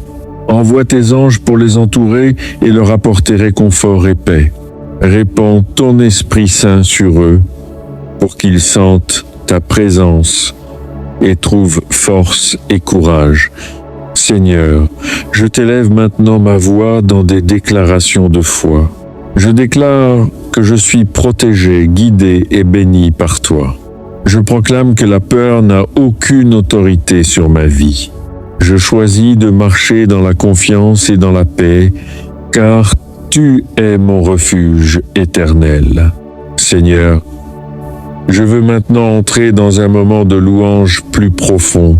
Envoie tes anges pour les entourer et leur apporter réconfort et paix. Répands ton Esprit Saint sur eux pour qu'ils sentent ta présence et trouvent force et courage. Seigneur, je t'élève maintenant ma voix dans des déclarations de foi. Je déclare que je suis protégé, guidé et béni par toi. Je proclame que la peur n'a aucune autorité sur ma vie. Je choisis de marcher dans la confiance et dans la paix, car tu es mon refuge éternel. Seigneur, je veux maintenant entrer dans un moment de louange plus profond.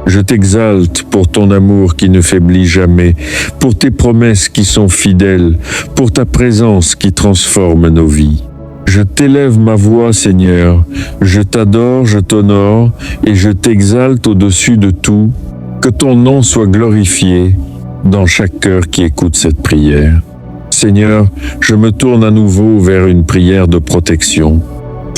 Je t'exalte pour ton amour qui ne faiblit jamais, pour tes promesses qui sont fidèles, pour ta présence qui transforme nos vies. Je t'élève ma voix, Seigneur, je t'adore, je t'honore et je t'exalte au-dessus de tout. Que ton nom soit glorifié dans chaque cœur qui écoute cette prière. Seigneur, je me tourne à nouveau vers une prière de protection.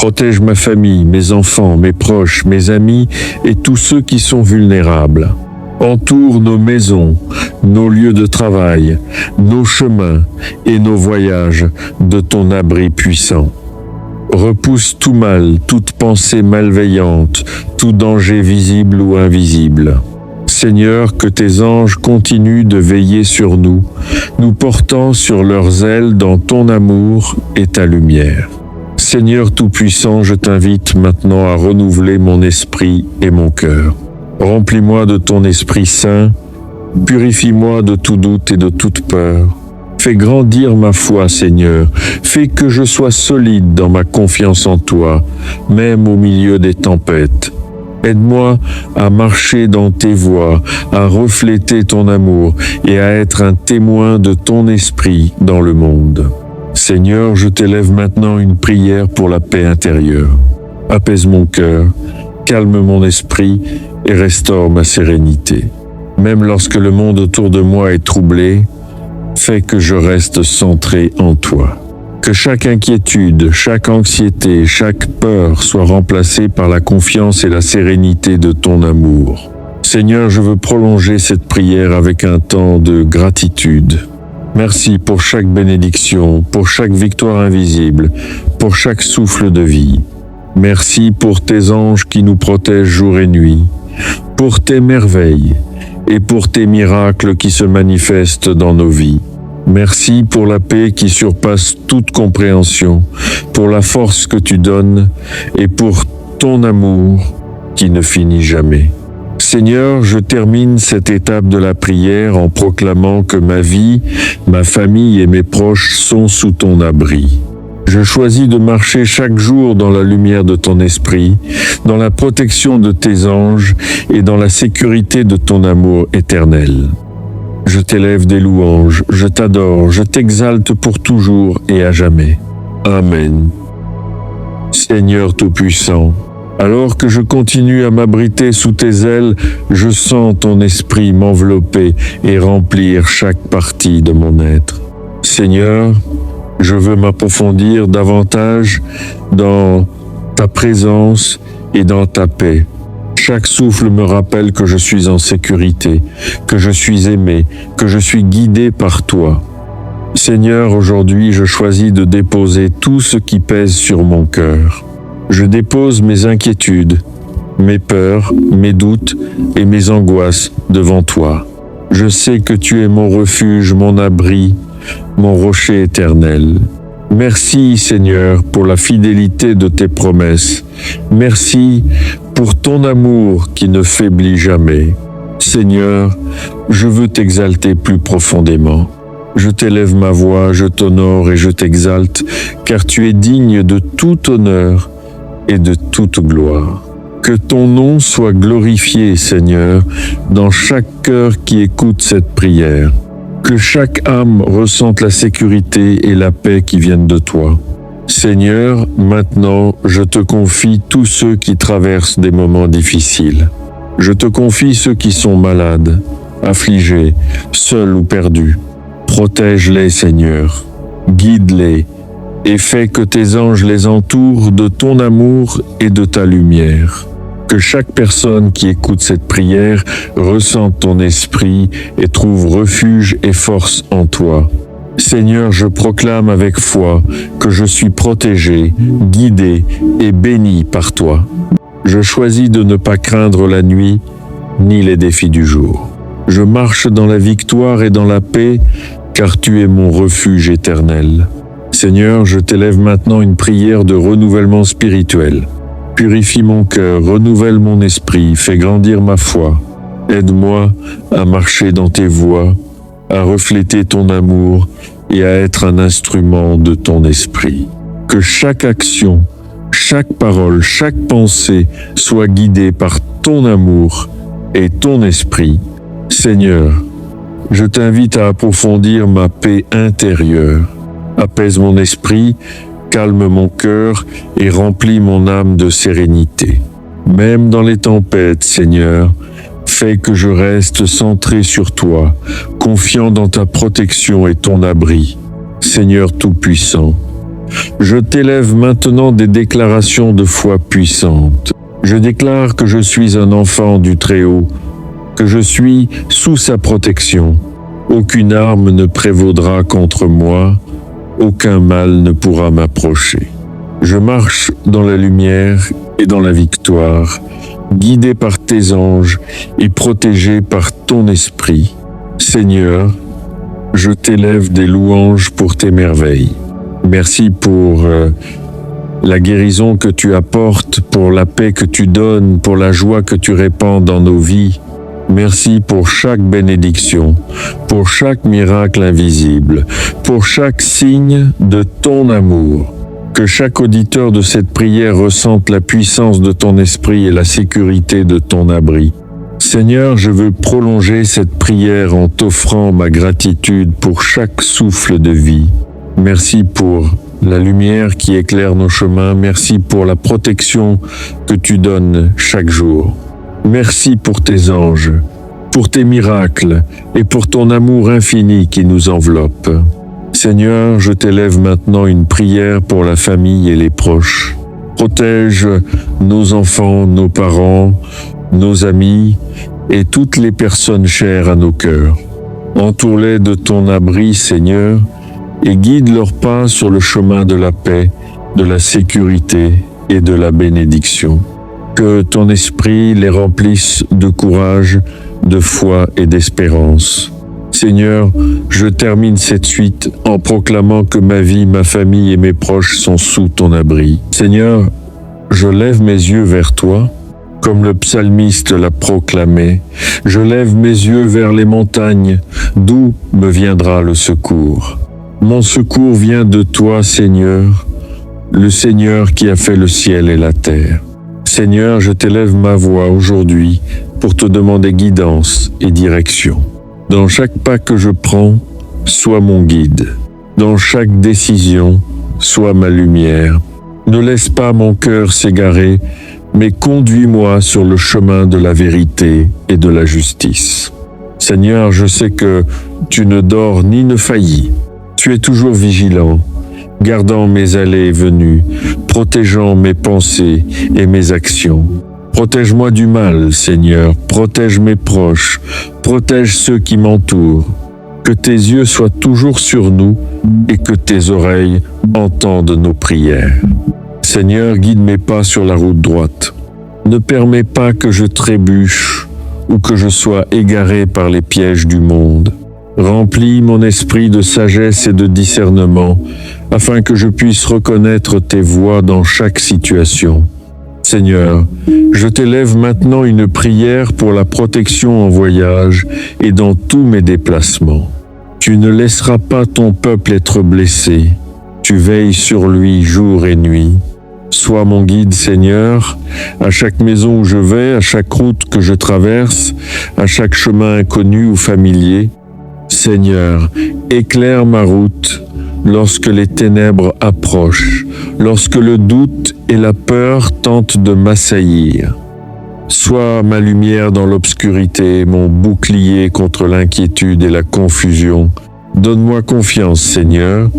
Protège ma famille, mes enfants, mes proches, mes amis et tous ceux qui sont vulnérables. Entoure nos maisons, nos lieux de travail, nos chemins et nos voyages de ton abri puissant. Repousse tout mal, toute pensée malveillante, tout danger visible ou invisible. Seigneur, que tes anges continuent de veiller sur nous, nous portant sur leurs ailes dans ton amour et ta lumière. Seigneur Tout-Puissant, je t'invite maintenant à renouveler mon esprit et mon cœur. Remplis-moi de ton Esprit Saint, purifie-moi de tout doute et de toute peur. Fais grandir ma foi, Seigneur. Fais que je sois solide dans ma confiance en toi, même au milieu des tempêtes. Aide-moi à marcher dans tes voies, à refléter ton amour et à être un témoin de ton esprit dans le monde. Seigneur, je t'élève maintenant une prière pour la paix intérieure. Apaise mon cœur, calme mon esprit et restaure ma sérénité. Même lorsque le monde autour de moi est troublé, fais que je reste centré en toi. Que chaque inquiétude, chaque anxiété, chaque peur soit remplacée par la confiance et la sérénité de ton amour. Seigneur, je veux prolonger cette prière avec un temps de gratitude. Merci pour chaque bénédiction, pour chaque victoire invisible, pour chaque souffle de vie. Merci pour tes anges qui nous protègent jour et nuit, pour tes merveilles et pour tes miracles qui se manifestent dans nos vies. Merci pour la paix qui surpasse toute compréhension, pour la force que tu donnes et pour ton amour qui ne finit jamais. Seigneur, je termine cette étape de la prière en proclamant que ma vie, ma famille et mes proches sont sous ton abri. Je choisis de marcher chaque jour dans la lumière de ton esprit, dans la protection de tes anges et dans la sécurité de ton amour éternel. Je t'élève des louanges, je t'adore, je t'exalte pour toujours et à jamais. Amen. Seigneur Tout-Puissant, Alors que je continue à m'abriter sous tes ailes, je sens ton esprit m'envelopper et remplir chaque partie de mon être. Seigneur, je veux m'approfondir davantage dans ta présence et dans ta paix. Chaque souffle me rappelle que je suis en sécurité, que je suis aimé, que je suis guidé par toi. Seigneur, aujourd'hui, je choisis de déposer tout ce qui pèse sur mon cœur. Je dépose mes inquiétudes, mes peurs, mes doutes et mes angoisses devant toi. Je sais que tu es mon refuge, mon abri, mon rocher éternel. Merci, Seigneur, pour la fidélité de tes promesses. Merci pour ton amour qui ne faiblit jamais. Seigneur, je veux t'exalter plus profondément. Je t'élève ma voix, je t'honore et je t'exalte, car tu es digne de tout honneur et de toute gloire. Que ton nom soit glorifié, Seigneur, dans chaque cœur qui écoute cette prière. Que chaque âme ressente la sécurité et la paix qui viennent de toi. Seigneur, maintenant, je te confie tous ceux qui traversent des moments difficiles. Je te confie ceux qui sont malades, affligés, seuls ou perdus. Protège-les, Seigneur. Guide-les et fais que tes anges les entourent de ton amour et de ta lumière. Que chaque personne qui écoute cette prière ressente ton esprit et trouve refuge et force en toi. Seigneur, je proclame avec foi que je suis protégé, guidé et béni par toi. Je choisis de ne pas craindre la nuit ni les défis du jour. Je marche dans la victoire et dans la paix, car tu es mon refuge éternel. Seigneur, je t'élève maintenant une prière de renouvellement spirituel. Purifie mon cœur, renouvelle mon esprit, fais grandir ma foi. Aide-moi à marcher dans tes voies, à refléter ton amour et à être un instrument de ton esprit. Que chaque action, chaque parole, chaque pensée soit guidée par ton amour et ton esprit. Seigneur, je t'invite à approfondir ma paix intérieure. Apaise mon esprit, calme mon cœur et remplis mon âme de sérénité. Même dans les tempêtes, Seigneur, fais que je reste centré sur toi, confiant dans ta protection et ton abri. Seigneur Tout-Puissant, je t'élève maintenant des déclarations de foi puissantes. Je déclare que je suis un enfant du Très-Haut, que je suis sous sa protection. Aucune arme ne prévaudra contre moi, aucun mal ne pourra m'approcher. Je marche dans la lumière et dans la victoire, guidé par tes anges et protégé par ton esprit. Seigneur, je t'élève des louanges pour tes merveilles. Merci pour la guérison que tu apportes, pour la paix que tu donnes, pour la joie que tu répands dans nos vies. Merci pour chaque bénédiction, pour chaque miracle invisible, pour chaque signe de ton amour. Que chaque auditeur de cette prière ressente la puissance de ton esprit et la sécurité de ton abri. Seigneur, je veux prolonger cette prière en t'offrant ma gratitude pour chaque souffle de vie. Merci pour la lumière qui éclaire nos chemins. Merci pour la protection que tu donnes chaque jour. Merci pour tes anges, pour tes miracles et pour ton amour infini qui nous enveloppe. Seigneur, je t'élève maintenant une prière pour la famille et les proches. Protège nos enfants, nos parents, nos amis et toutes les personnes chères à nos cœurs. Entoure-les de ton abri, Seigneur, et guide leurs pas sur le chemin de la paix, de la sécurité et de la bénédiction. Que ton esprit les remplisse de courage, de foi et d'espérance. Seigneur, je termine cette suite en proclamant que ma vie, ma famille et mes proches sont sous ton abri. Seigneur, je lève mes yeux vers toi, comme le psalmiste l'a proclamé. Je lève mes yeux vers les montagnes, d'où me viendra le secours. Mon secours vient de toi, Seigneur, le Seigneur qui a fait le ciel et la terre. Seigneur, je t'élève ma voix aujourd'hui pour te demander guidance et direction. Dans chaque pas que je prends, sois mon guide. Dans chaque décision, sois ma lumière. Ne laisse pas mon cœur s'égarer, mais conduis-moi sur le chemin de la vérité et de la justice. Seigneur, je sais que tu ne dors ni ne faillis. Tu es toujours vigilant, gardant mes allées et venues, protégeant mes pensées et mes actions. Protège-moi du mal, Seigneur, protège mes proches, protège ceux qui m'entourent. Que tes yeux soient toujours sur nous et que tes oreilles entendent nos prières. Seigneur, guide mes pas sur la route droite. Ne permets pas que je trébuche ou que je sois égaré par les pièges du monde. Remplis mon esprit de sagesse et de discernement, afin que je puisse reconnaître tes voies dans chaque situation. Seigneur, je t'élève maintenant une prière pour la protection en voyage et dans tous mes déplacements. Tu ne laisseras pas ton peuple être blessé. Tu veilles sur lui jour et nuit. Sois mon guide, Seigneur, à chaque maison où je vais, à chaque route que je traverse, à chaque chemin inconnu ou familier. Seigneur, éclaire ma route lorsque les ténèbres approchent, lorsque le doute et la peur tentent de m'assaillir. Sois ma lumière dans l'obscurité, mon bouclier contre l'inquiétude et la confusion. Donne-moi confiance, Seigneur,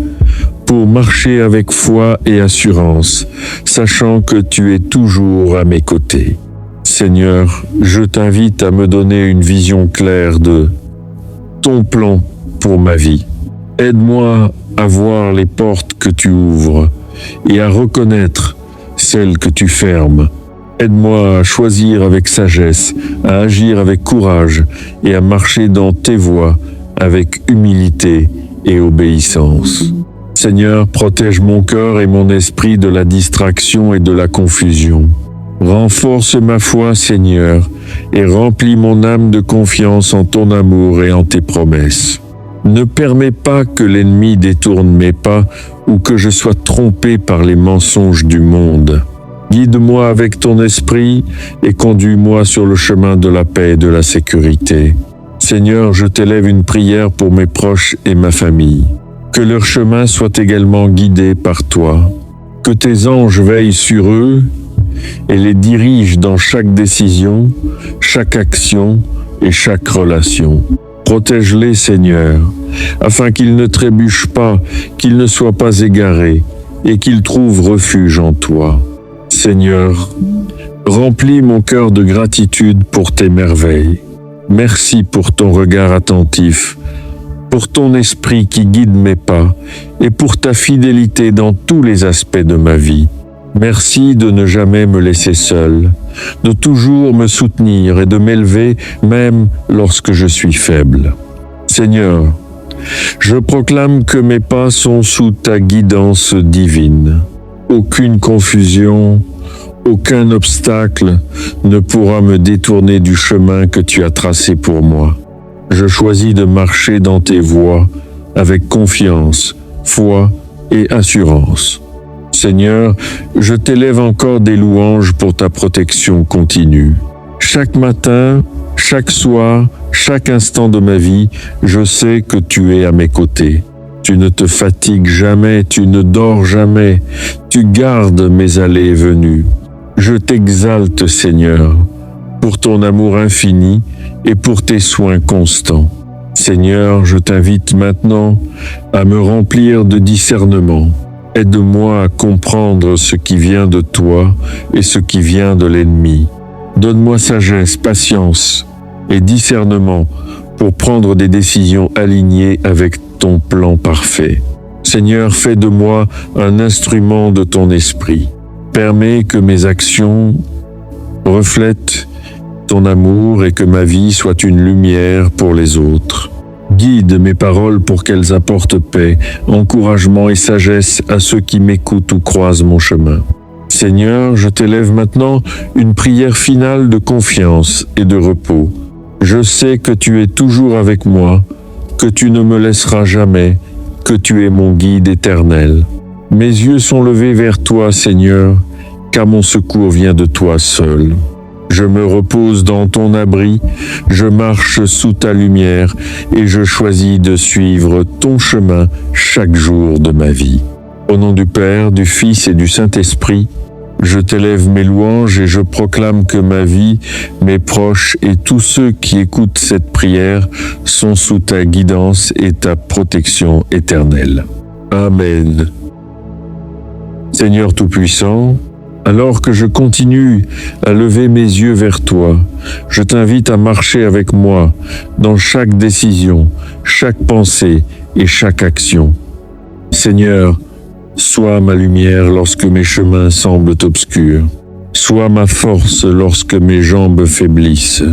pour marcher avec foi et assurance, sachant que tu es toujours à mes côtés. Seigneur, je t'invite à me donner une vision claire de ton plan pour ma vie. Aide-moi à voir les portes que tu ouvres et à reconnaître celles que tu fermes. Aide-moi à choisir avec sagesse, à agir avec courage et à marcher dans tes voies avec humilité et obéissance. Seigneur, protège mon cœur et mon esprit de la distraction et de la confusion. Renforce ma foi, Seigneur, et remplis mon âme de confiance en ton amour et en tes promesses. Ne permets pas que l'ennemi détourne mes pas ou que je sois trompé par les mensonges du monde. Guide-moi avec ton esprit et conduis-moi sur le chemin de la paix et de la sécurité. Seigneur, je t'élève une prière pour mes proches et ma famille. Que leur chemin soit également guidé par toi. Que tes anges veillent sur eux et les dirigent dans chaque décision, chaque action et chaque relation. Protège-les, Seigneur, afin qu'ils ne trébuchent pas, qu'ils ne soient pas égarés et qu'ils trouvent refuge en toi. Seigneur, remplis mon cœur de gratitude pour tes merveilles. Merci pour ton regard attentif, pour ton esprit qui guide mes pas et pour ta fidélité dans tous les aspects de ma vie. Merci de ne jamais me laisser seul, de toujours me soutenir et de m'élever même lorsque je suis faible. Seigneur, je proclame que mes pas sont sous ta guidance divine. Aucune confusion, aucun obstacle ne pourra me détourner du chemin que tu as tracé pour moi. Je choisis de marcher dans tes voies avec confiance, foi et assurance. Seigneur, je t'élève encore des louanges pour ta protection continue. Chaque matin, chaque soir, chaque instant de ma vie, je sais que tu es à mes côtés. Tu ne te fatigues jamais, tu ne dors jamais, tu gardes mes allées et venues. Je t'exalte, Seigneur, pour ton amour infini et pour tes soins constants. Seigneur, je t'invite maintenant à me remplir de discernement. Aide-moi à comprendre ce qui vient de toi et ce qui vient de l'ennemi. Donne-moi sagesse, patience et discernement pour prendre des décisions alignées avec ton plan parfait. Seigneur, fais de moi un instrument de ton esprit. Permets que mes actions reflètent ton amour et que ma vie soit une lumière pour les autres. Guide mes paroles pour qu'elles apportent paix, encouragement et sagesse à ceux qui m'écoutent ou croisent mon chemin. Seigneur, je t'élève maintenant une prière finale de confiance et de repos. Je sais que tu es toujours avec moi, que tu ne me laisseras jamais, que tu es mon guide éternel. Mes yeux sont levés vers toi, Seigneur, car mon secours vient de toi seul. Je me repose dans ton abri, je marche sous ta lumière et je choisis de suivre ton chemin chaque jour de ma vie. Au nom du Père, du Fils et du Saint-Esprit, je t'élève mes louanges et je proclame que ma vie, mes proches et tous ceux qui écoutent cette prière sont sous ta guidance et ta protection éternelle. Amen. Seigneur Tout-Puissant, alors que je continue à lever mes yeux vers toi, je t'invite à marcher avec moi dans chaque décision, chaque pensée et chaque action. Seigneur, sois ma lumière lorsque mes chemins semblent obscurs. Sois ma force lorsque mes jambes faiblissent.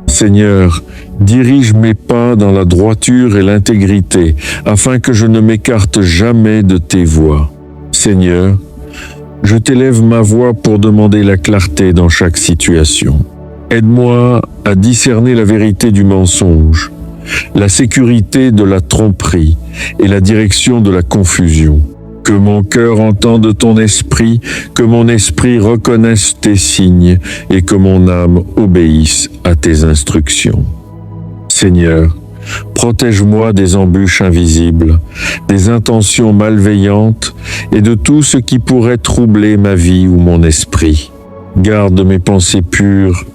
Seigneur, dirige mes pas dans la droiture et l'intégrité, afin que je ne m'écarte jamais de tes voies. Seigneur, je t'élève ma voix pour demander la clarté dans chaque situation. Aide-moi à discerner la vérité du mensonge, la sécurité de la tromperie et la direction de la confusion. Que mon cœur entende ton esprit, que mon esprit reconnaisse tes signes et que mon âme obéisse à tes instructions. Seigneur, protège-moi des embûches invisibles, des intentions malveillantes et de tout ce qui pourrait troubler ma vie ou mon esprit. Garde mes pensées pures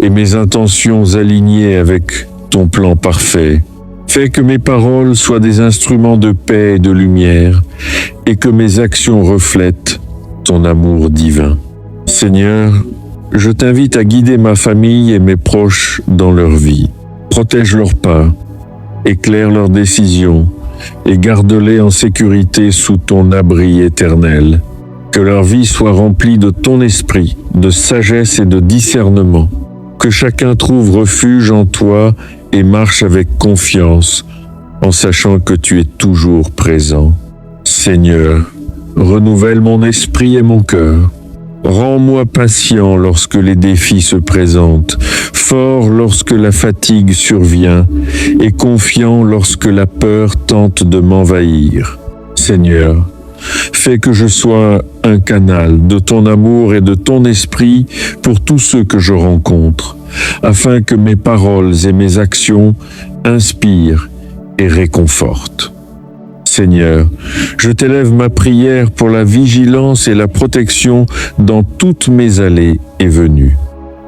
et mes intentions alignées avec ton plan parfait. Fais que mes paroles soient des instruments de paix et de lumière et que mes actions reflètent ton amour divin. Seigneur, je t'invite à guider ma famille et mes proches dans leur vie. Protège leurs pas, éclaire leurs décisions et garde-les en sécurité sous ton abri éternel. Que leur vie soit remplie de ton esprit, de sagesse et de discernement. Que chacun trouve refuge en toi et marche avec confiance en sachant que tu es toujours présent. Seigneur, renouvelle mon esprit et mon cœur. Rends-moi patient lorsque les défis se présentent, fort lorsque la fatigue survient et confiant lorsque la peur tente de m'envahir. Seigneur, fais que je sois un canal de ton amour et de ton esprit pour tous ceux que je rencontre, afin que mes paroles et mes actions inspirent et réconfortent. Seigneur, je t'élève ma prière pour la vigilance et la protection dans toutes mes allées et venues.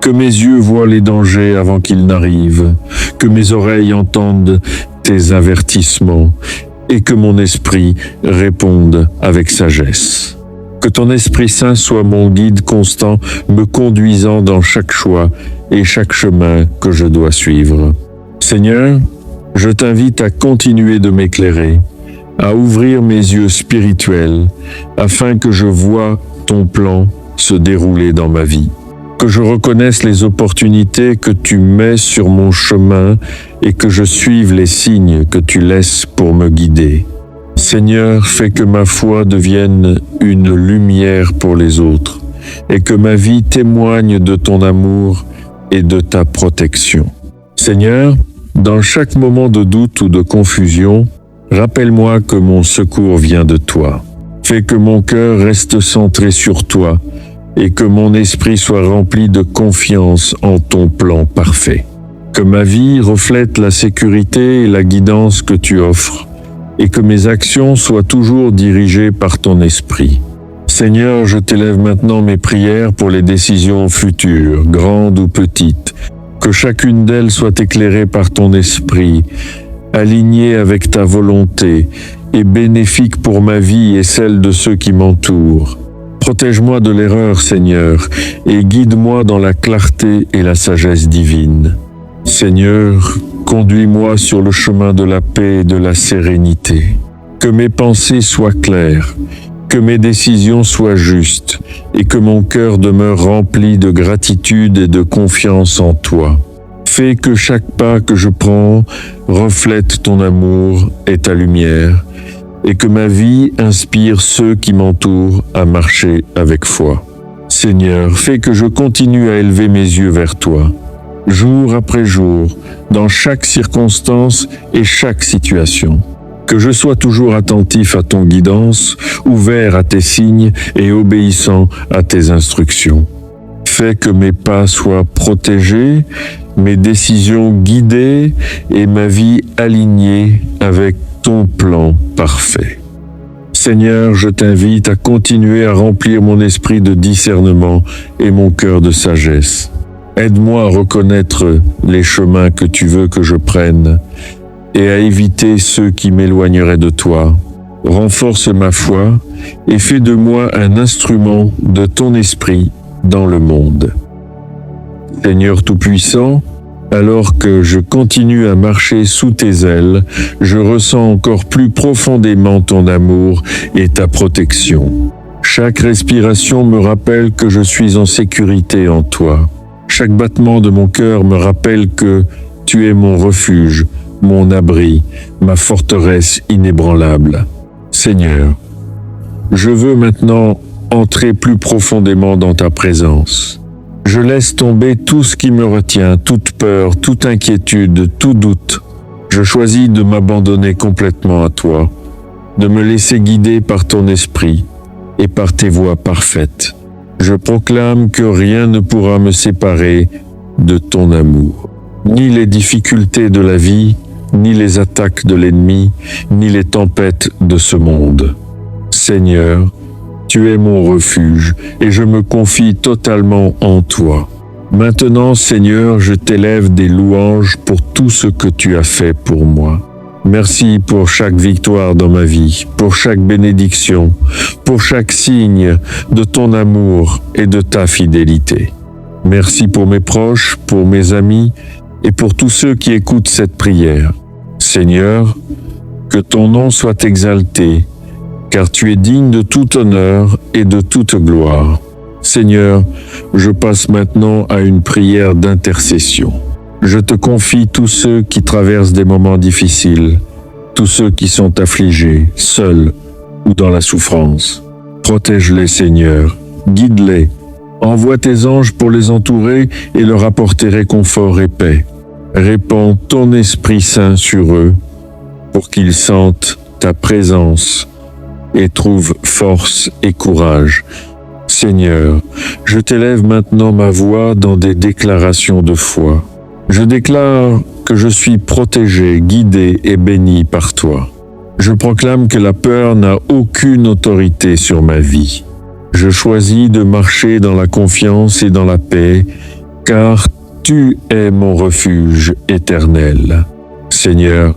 Que mes yeux voient les dangers avant qu'ils n'arrivent, que mes oreilles entendent tes avertissements et que mon esprit réponde avec sagesse. Que ton Esprit Saint soit mon guide constant, me conduisant dans chaque choix et chaque chemin que je dois suivre. Seigneur, je t'invite à continuer de m'éclairer, à ouvrir mes yeux spirituels, afin que je voie ton plan se dérouler dans ma vie. Que je reconnaisse les opportunités que tu mets sur mon chemin et que je suive les signes que tu laisses pour me guider. Seigneur, fais que ma foi devienne une lumière pour les autres et que ma vie témoigne de ton amour et de ta protection. Seigneur, dans chaque moment de doute ou de confusion, rappelle-moi que mon secours vient de toi. Fais que mon cœur reste centré sur toi et que mon esprit soit rempli de confiance en ton plan parfait. Que ma vie reflète la sécurité et la guidance que tu offres et que mes actions soient toujours dirigées par ton esprit. Seigneur, je t'élève maintenant mes prières pour les décisions futures, grandes ou petites. Que chacune d'elles soit éclairée par ton esprit, alignée avec ta volonté et bénéfique pour ma vie et celle de ceux qui m'entourent. Protège-moi de l'erreur, Seigneur, et guide-moi dans la clarté et la sagesse divine. Seigneur, conduis-moi sur le chemin de la paix et de la sérénité. Que mes pensées soient claires, que mes décisions soient justes et que mon cœur demeure rempli de gratitude et de confiance en toi. Fais que chaque pas que je prends reflète ton amour et ta lumière et que ma vie inspire ceux qui m'entourent à marcher avec foi. Seigneur, fais que je continue à élever mes yeux vers toi, jour après jour, dans chaque circonstance et chaque situation. Que je sois toujours attentif à ton guidance, ouvert à tes signes et obéissant à tes instructions. Fais que mes pas soient protégés, mes décisions guidées et ma vie alignée avec ton plan parfait. Seigneur, je t'invite à continuer à remplir mon esprit de discernement et mon cœur de sagesse. Aide-moi à reconnaître les chemins que tu veux que je prenne et à éviter ceux qui m'éloigneraient de toi. Renforce ma foi et fais de moi un instrument de ton esprit dans le monde. Seigneur Tout-Puissant, alors que je continue à marcher sous tes ailes, je ressens encore plus profondément ton amour et ta protection. Chaque respiration me rappelle que je suis en sécurité en toi. Chaque battement de mon cœur me rappelle que tu es mon refuge, mon abri, ma forteresse inébranlable. Seigneur, je veux maintenant entrer plus profondément dans ta présence. Je laisse tomber tout ce qui me retient, toute peur, toute inquiétude, tout doute. Je choisis de m'abandonner complètement à toi, de me laisser guider par ton esprit et par tes voies parfaites. Je proclame que rien ne pourra me séparer de ton amour. Ni les difficultés de la vie, ni les attaques de l'ennemi, ni les tempêtes de ce monde. Seigneur, tu es mon refuge et je me confie totalement en toi. Maintenant, Seigneur, je t'élève des louanges pour tout ce que tu as fait pour moi. Merci pour chaque victoire dans ma vie, pour chaque bénédiction, pour chaque signe de ton amour et de ta fidélité. Merci pour mes proches, pour mes amis et pour tous ceux qui écoutent cette prière. Seigneur, que ton nom soit exalté, car tu es digne de tout honneur et de toute gloire. Seigneur, je passe maintenant à une prière d'intercession. Je te confie tous ceux qui traversent des moments difficiles, tous ceux qui sont affligés, seuls ou dans la souffrance. Protège-les, Seigneur, guide-les, envoie tes anges pour les entourer et leur apporter réconfort et paix. Répands ton Esprit Saint sur eux pour qu'ils sentent ta présence et trouvent force et courage. Seigneur, je t'élève maintenant ma voix dans des déclarations de foi. Je déclare que je suis protégé, guidé et béni par toi. Je proclame que la peur n'a aucune autorité sur ma vie. Je choisis de marcher dans la confiance et dans la paix, car tu es mon refuge éternel. Seigneur,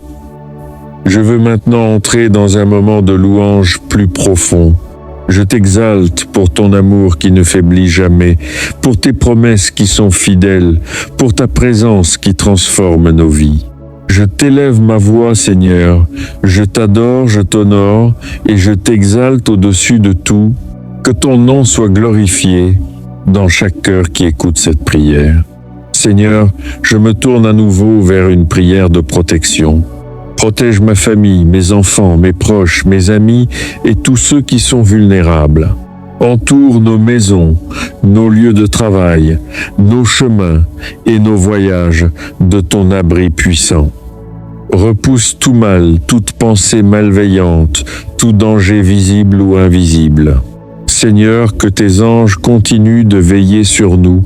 je veux maintenant entrer dans un moment de louange plus profond. Je t'exalte pour ton amour qui ne faiblit jamais, pour tes promesses qui sont fidèles, pour ta présence qui transforme nos vies. Je t'élève ma voix, Seigneur, je t'adore, je t'honore et je t'exalte au-dessus de tout. Que ton nom soit glorifié dans chaque cœur qui écoute cette prière. Seigneur, je me tourne à nouveau vers une prière de protection. Protège ma famille, mes enfants, mes proches, mes amis et tous ceux qui sont vulnérables. Entoure nos maisons, nos lieux de travail, nos chemins et nos voyages de ton abri puissant. Repousse tout mal, toute pensée malveillante, tout danger visible ou invisible. Seigneur, que tes anges continuent de veiller sur nous,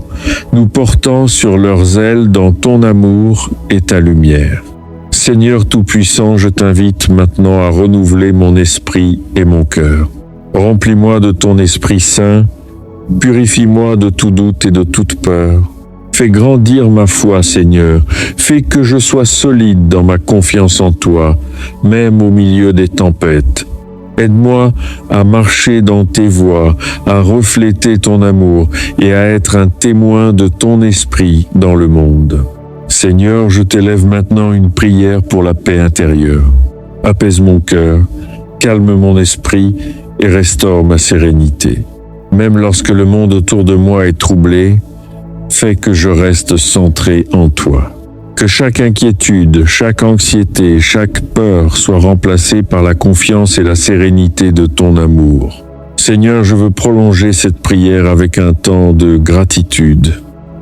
nous portant sur leurs ailes dans ton amour et ta lumière. Seigneur Tout-Puissant, je t'invite maintenant à renouveler mon esprit et mon cœur. Remplis-moi de ton Esprit Saint, purifie-moi de tout doute et de toute peur. Fais grandir ma foi, Seigneur, fais que je sois solide dans ma confiance en toi, même au milieu des tempêtes. Aide-moi à marcher dans tes voies, à refléter ton amour et à être un témoin de ton esprit dans le monde. Seigneur, je t'élève maintenant une prière pour la paix intérieure. Apaise mon cœur, calme mon esprit et restaure ma sérénité. Même lorsque le monde autour de moi est troublé, fais que je reste centré en toi. Que chaque inquiétude, chaque anxiété, chaque peur soit remplacée par la confiance et la sérénité de ton amour. Seigneur, je veux prolonger cette prière avec un temps de gratitude.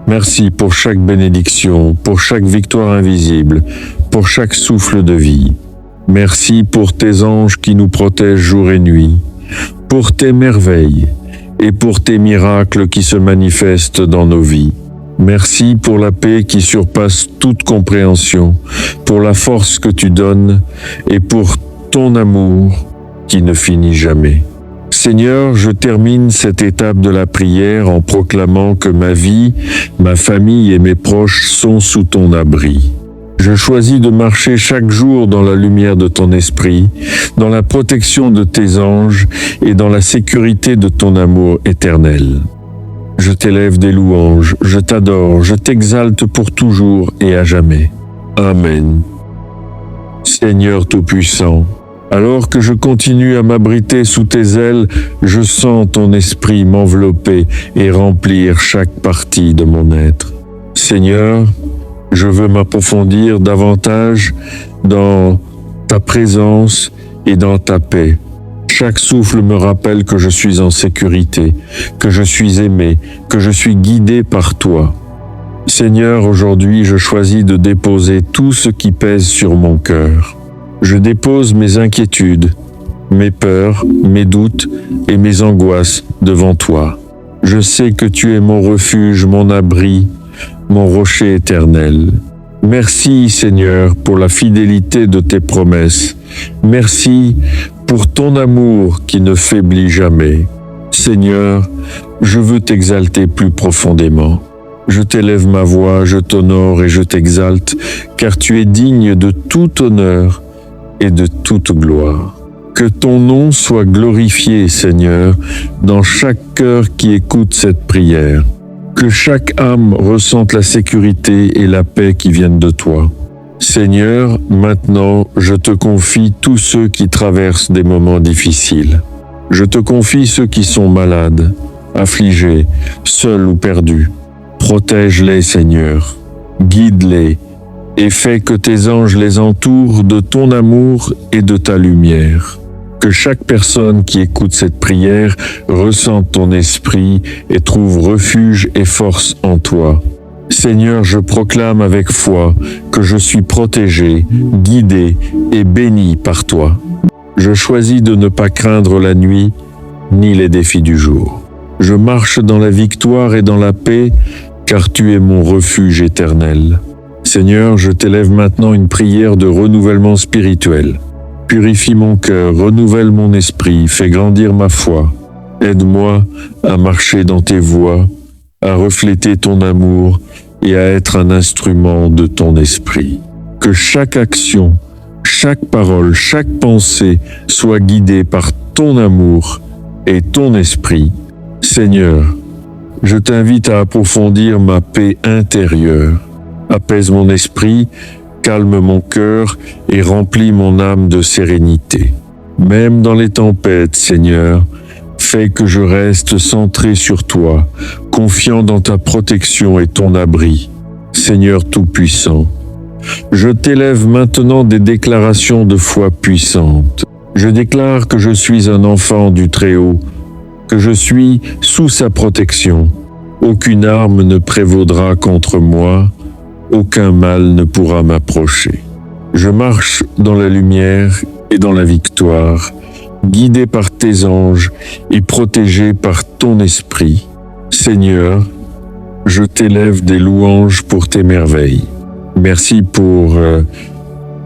Merci pour chaque bénédiction, pour chaque victoire invisible, pour chaque souffle de vie. Merci pour tes anges qui nous protègent jour et nuit, pour tes merveilles et pour tes miracles qui se manifestent dans nos vies. Merci pour la paix qui surpasse toute compréhension, pour la force que tu donnes et pour ton amour qui ne finit jamais. Seigneur, je termine cette étape de la prière en proclamant que ma vie, ma famille et mes proches sont sous ton abri. Je choisis de marcher chaque jour dans la lumière de ton esprit, dans la protection de tes anges et dans la sécurité de ton amour éternel. Je t'élève des louanges, je t'adore, je t'exalte pour toujours et à jamais. Amen. Seigneur Tout-Puissant, alors que je continue à m'abriter sous tes ailes, je sens ton esprit m'envelopper et remplir chaque partie de mon être. Seigneur, je veux m'approfondir davantage dans ta présence et dans ta paix. Chaque souffle me rappelle que je suis en sécurité, que je suis aimé, que je suis guidé par toi. Seigneur, aujourd'hui, je choisis de déposer tout ce qui pèse sur mon cœur. Je dépose mes inquiétudes, mes peurs, mes doutes et mes angoisses devant toi. Je sais que tu es mon refuge, mon abri, mon rocher éternel. Merci, Seigneur, pour la fidélité de tes promesses. Merci pour ton amour qui ne faiblit jamais. Seigneur, je veux t'exalter plus profondément. Je t'élève ma voix, je t'honore et je t'exalte, car tu es digne de tout honneur et de toute gloire. Que ton nom soit glorifié, Seigneur, dans chaque cœur qui écoute cette prière. Que chaque âme ressente la sécurité et la paix qui viennent de toi. Seigneur, maintenant, je te confie tous ceux qui traversent des moments difficiles. Je te confie ceux qui sont malades, affligés, seuls ou perdus. Protège-les, Seigneur. Guide-les et fais que tes anges les entourent de ton amour et de ta lumière. Que chaque personne qui écoute cette prière ressente ton esprit et trouve refuge et force en toi. Seigneur, je proclame avec foi que je suis protégé, guidé et béni par toi. Je choisis de ne pas craindre la nuit ni les défis du jour. Je marche dans la victoire et dans la paix, car tu es mon refuge éternel. Seigneur, je t'élève maintenant une prière de renouvellement spirituel. Purifie mon cœur, renouvelle mon esprit, fais grandir ma foi. Aide-moi à marcher dans tes voies, à refléter ton amour et à être un instrument de ton esprit. Que chaque action, chaque parole, chaque pensée soit guidée par ton amour et ton esprit. Seigneur, je t'invite à approfondir ma paix intérieure. Apaise mon esprit, calme mon cœur et remplis mon âme de sérénité. Même dans les tempêtes, Seigneur, fais que je reste centré sur toi, confiant dans ta protection et ton abri. Seigneur Tout-Puissant, je t'élève maintenant des déclarations de foi puissantes. Je déclare que je suis un enfant du Très-Haut, que je suis sous sa protection. Aucune arme ne prévaudra contre moi, aucun mal ne pourra m'approcher. Je marche dans la lumière et dans la victoire, guidé par tes anges et protégé par ton esprit. Seigneur, je t'élève des louanges pour tes merveilles. Merci pour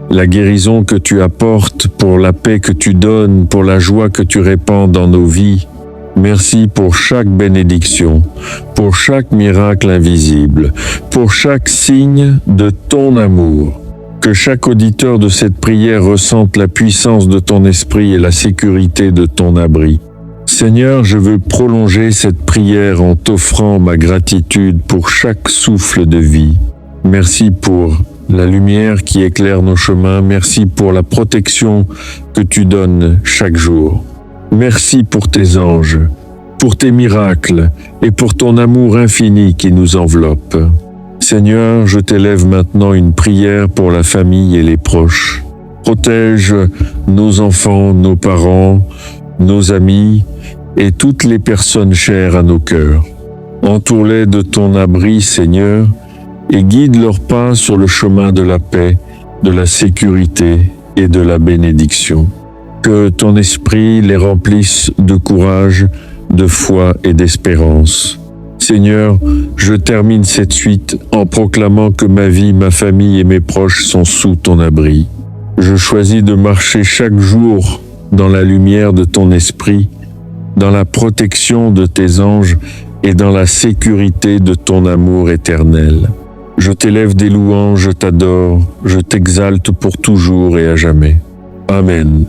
la guérison que tu apportes, pour la paix que tu donnes, pour la joie que tu répands dans nos vies. Merci pour chaque bénédiction, pour chaque miracle invisible, pour chaque signe de ton amour. Que chaque auditeur de cette prière ressente la puissance de ton esprit et la sécurité de ton abri. Seigneur, je veux prolonger cette prière en t'offrant ma gratitude pour chaque souffle de vie. Merci pour la lumière qui éclaire nos chemins. Merci pour la protection que tu donnes chaque jour. Merci pour tes anges, pour tes miracles et pour ton amour infini qui nous enveloppe. Seigneur, je t'élève maintenant une prière pour la famille et les proches. Protège nos enfants, nos parents, nos amis et toutes les personnes chères à nos cœurs. Entoure-les de ton abri, Seigneur, et guide leurs pas sur le chemin de la paix, de la sécurité et de la bénédiction. Que ton esprit les remplisse de courage, de foi et d'espérance. Seigneur, je termine cette suite en proclamant que ma vie, ma famille et mes proches sont sous ton abri. Je choisis de marcher chaque jour dans la lumière de ton esprit, dans la protection de tes anges et dans la sécurité de ton amour éternel. Je t'élève des louanges, je t'adore, je t'exalte pour toujours et à jamais. Amen.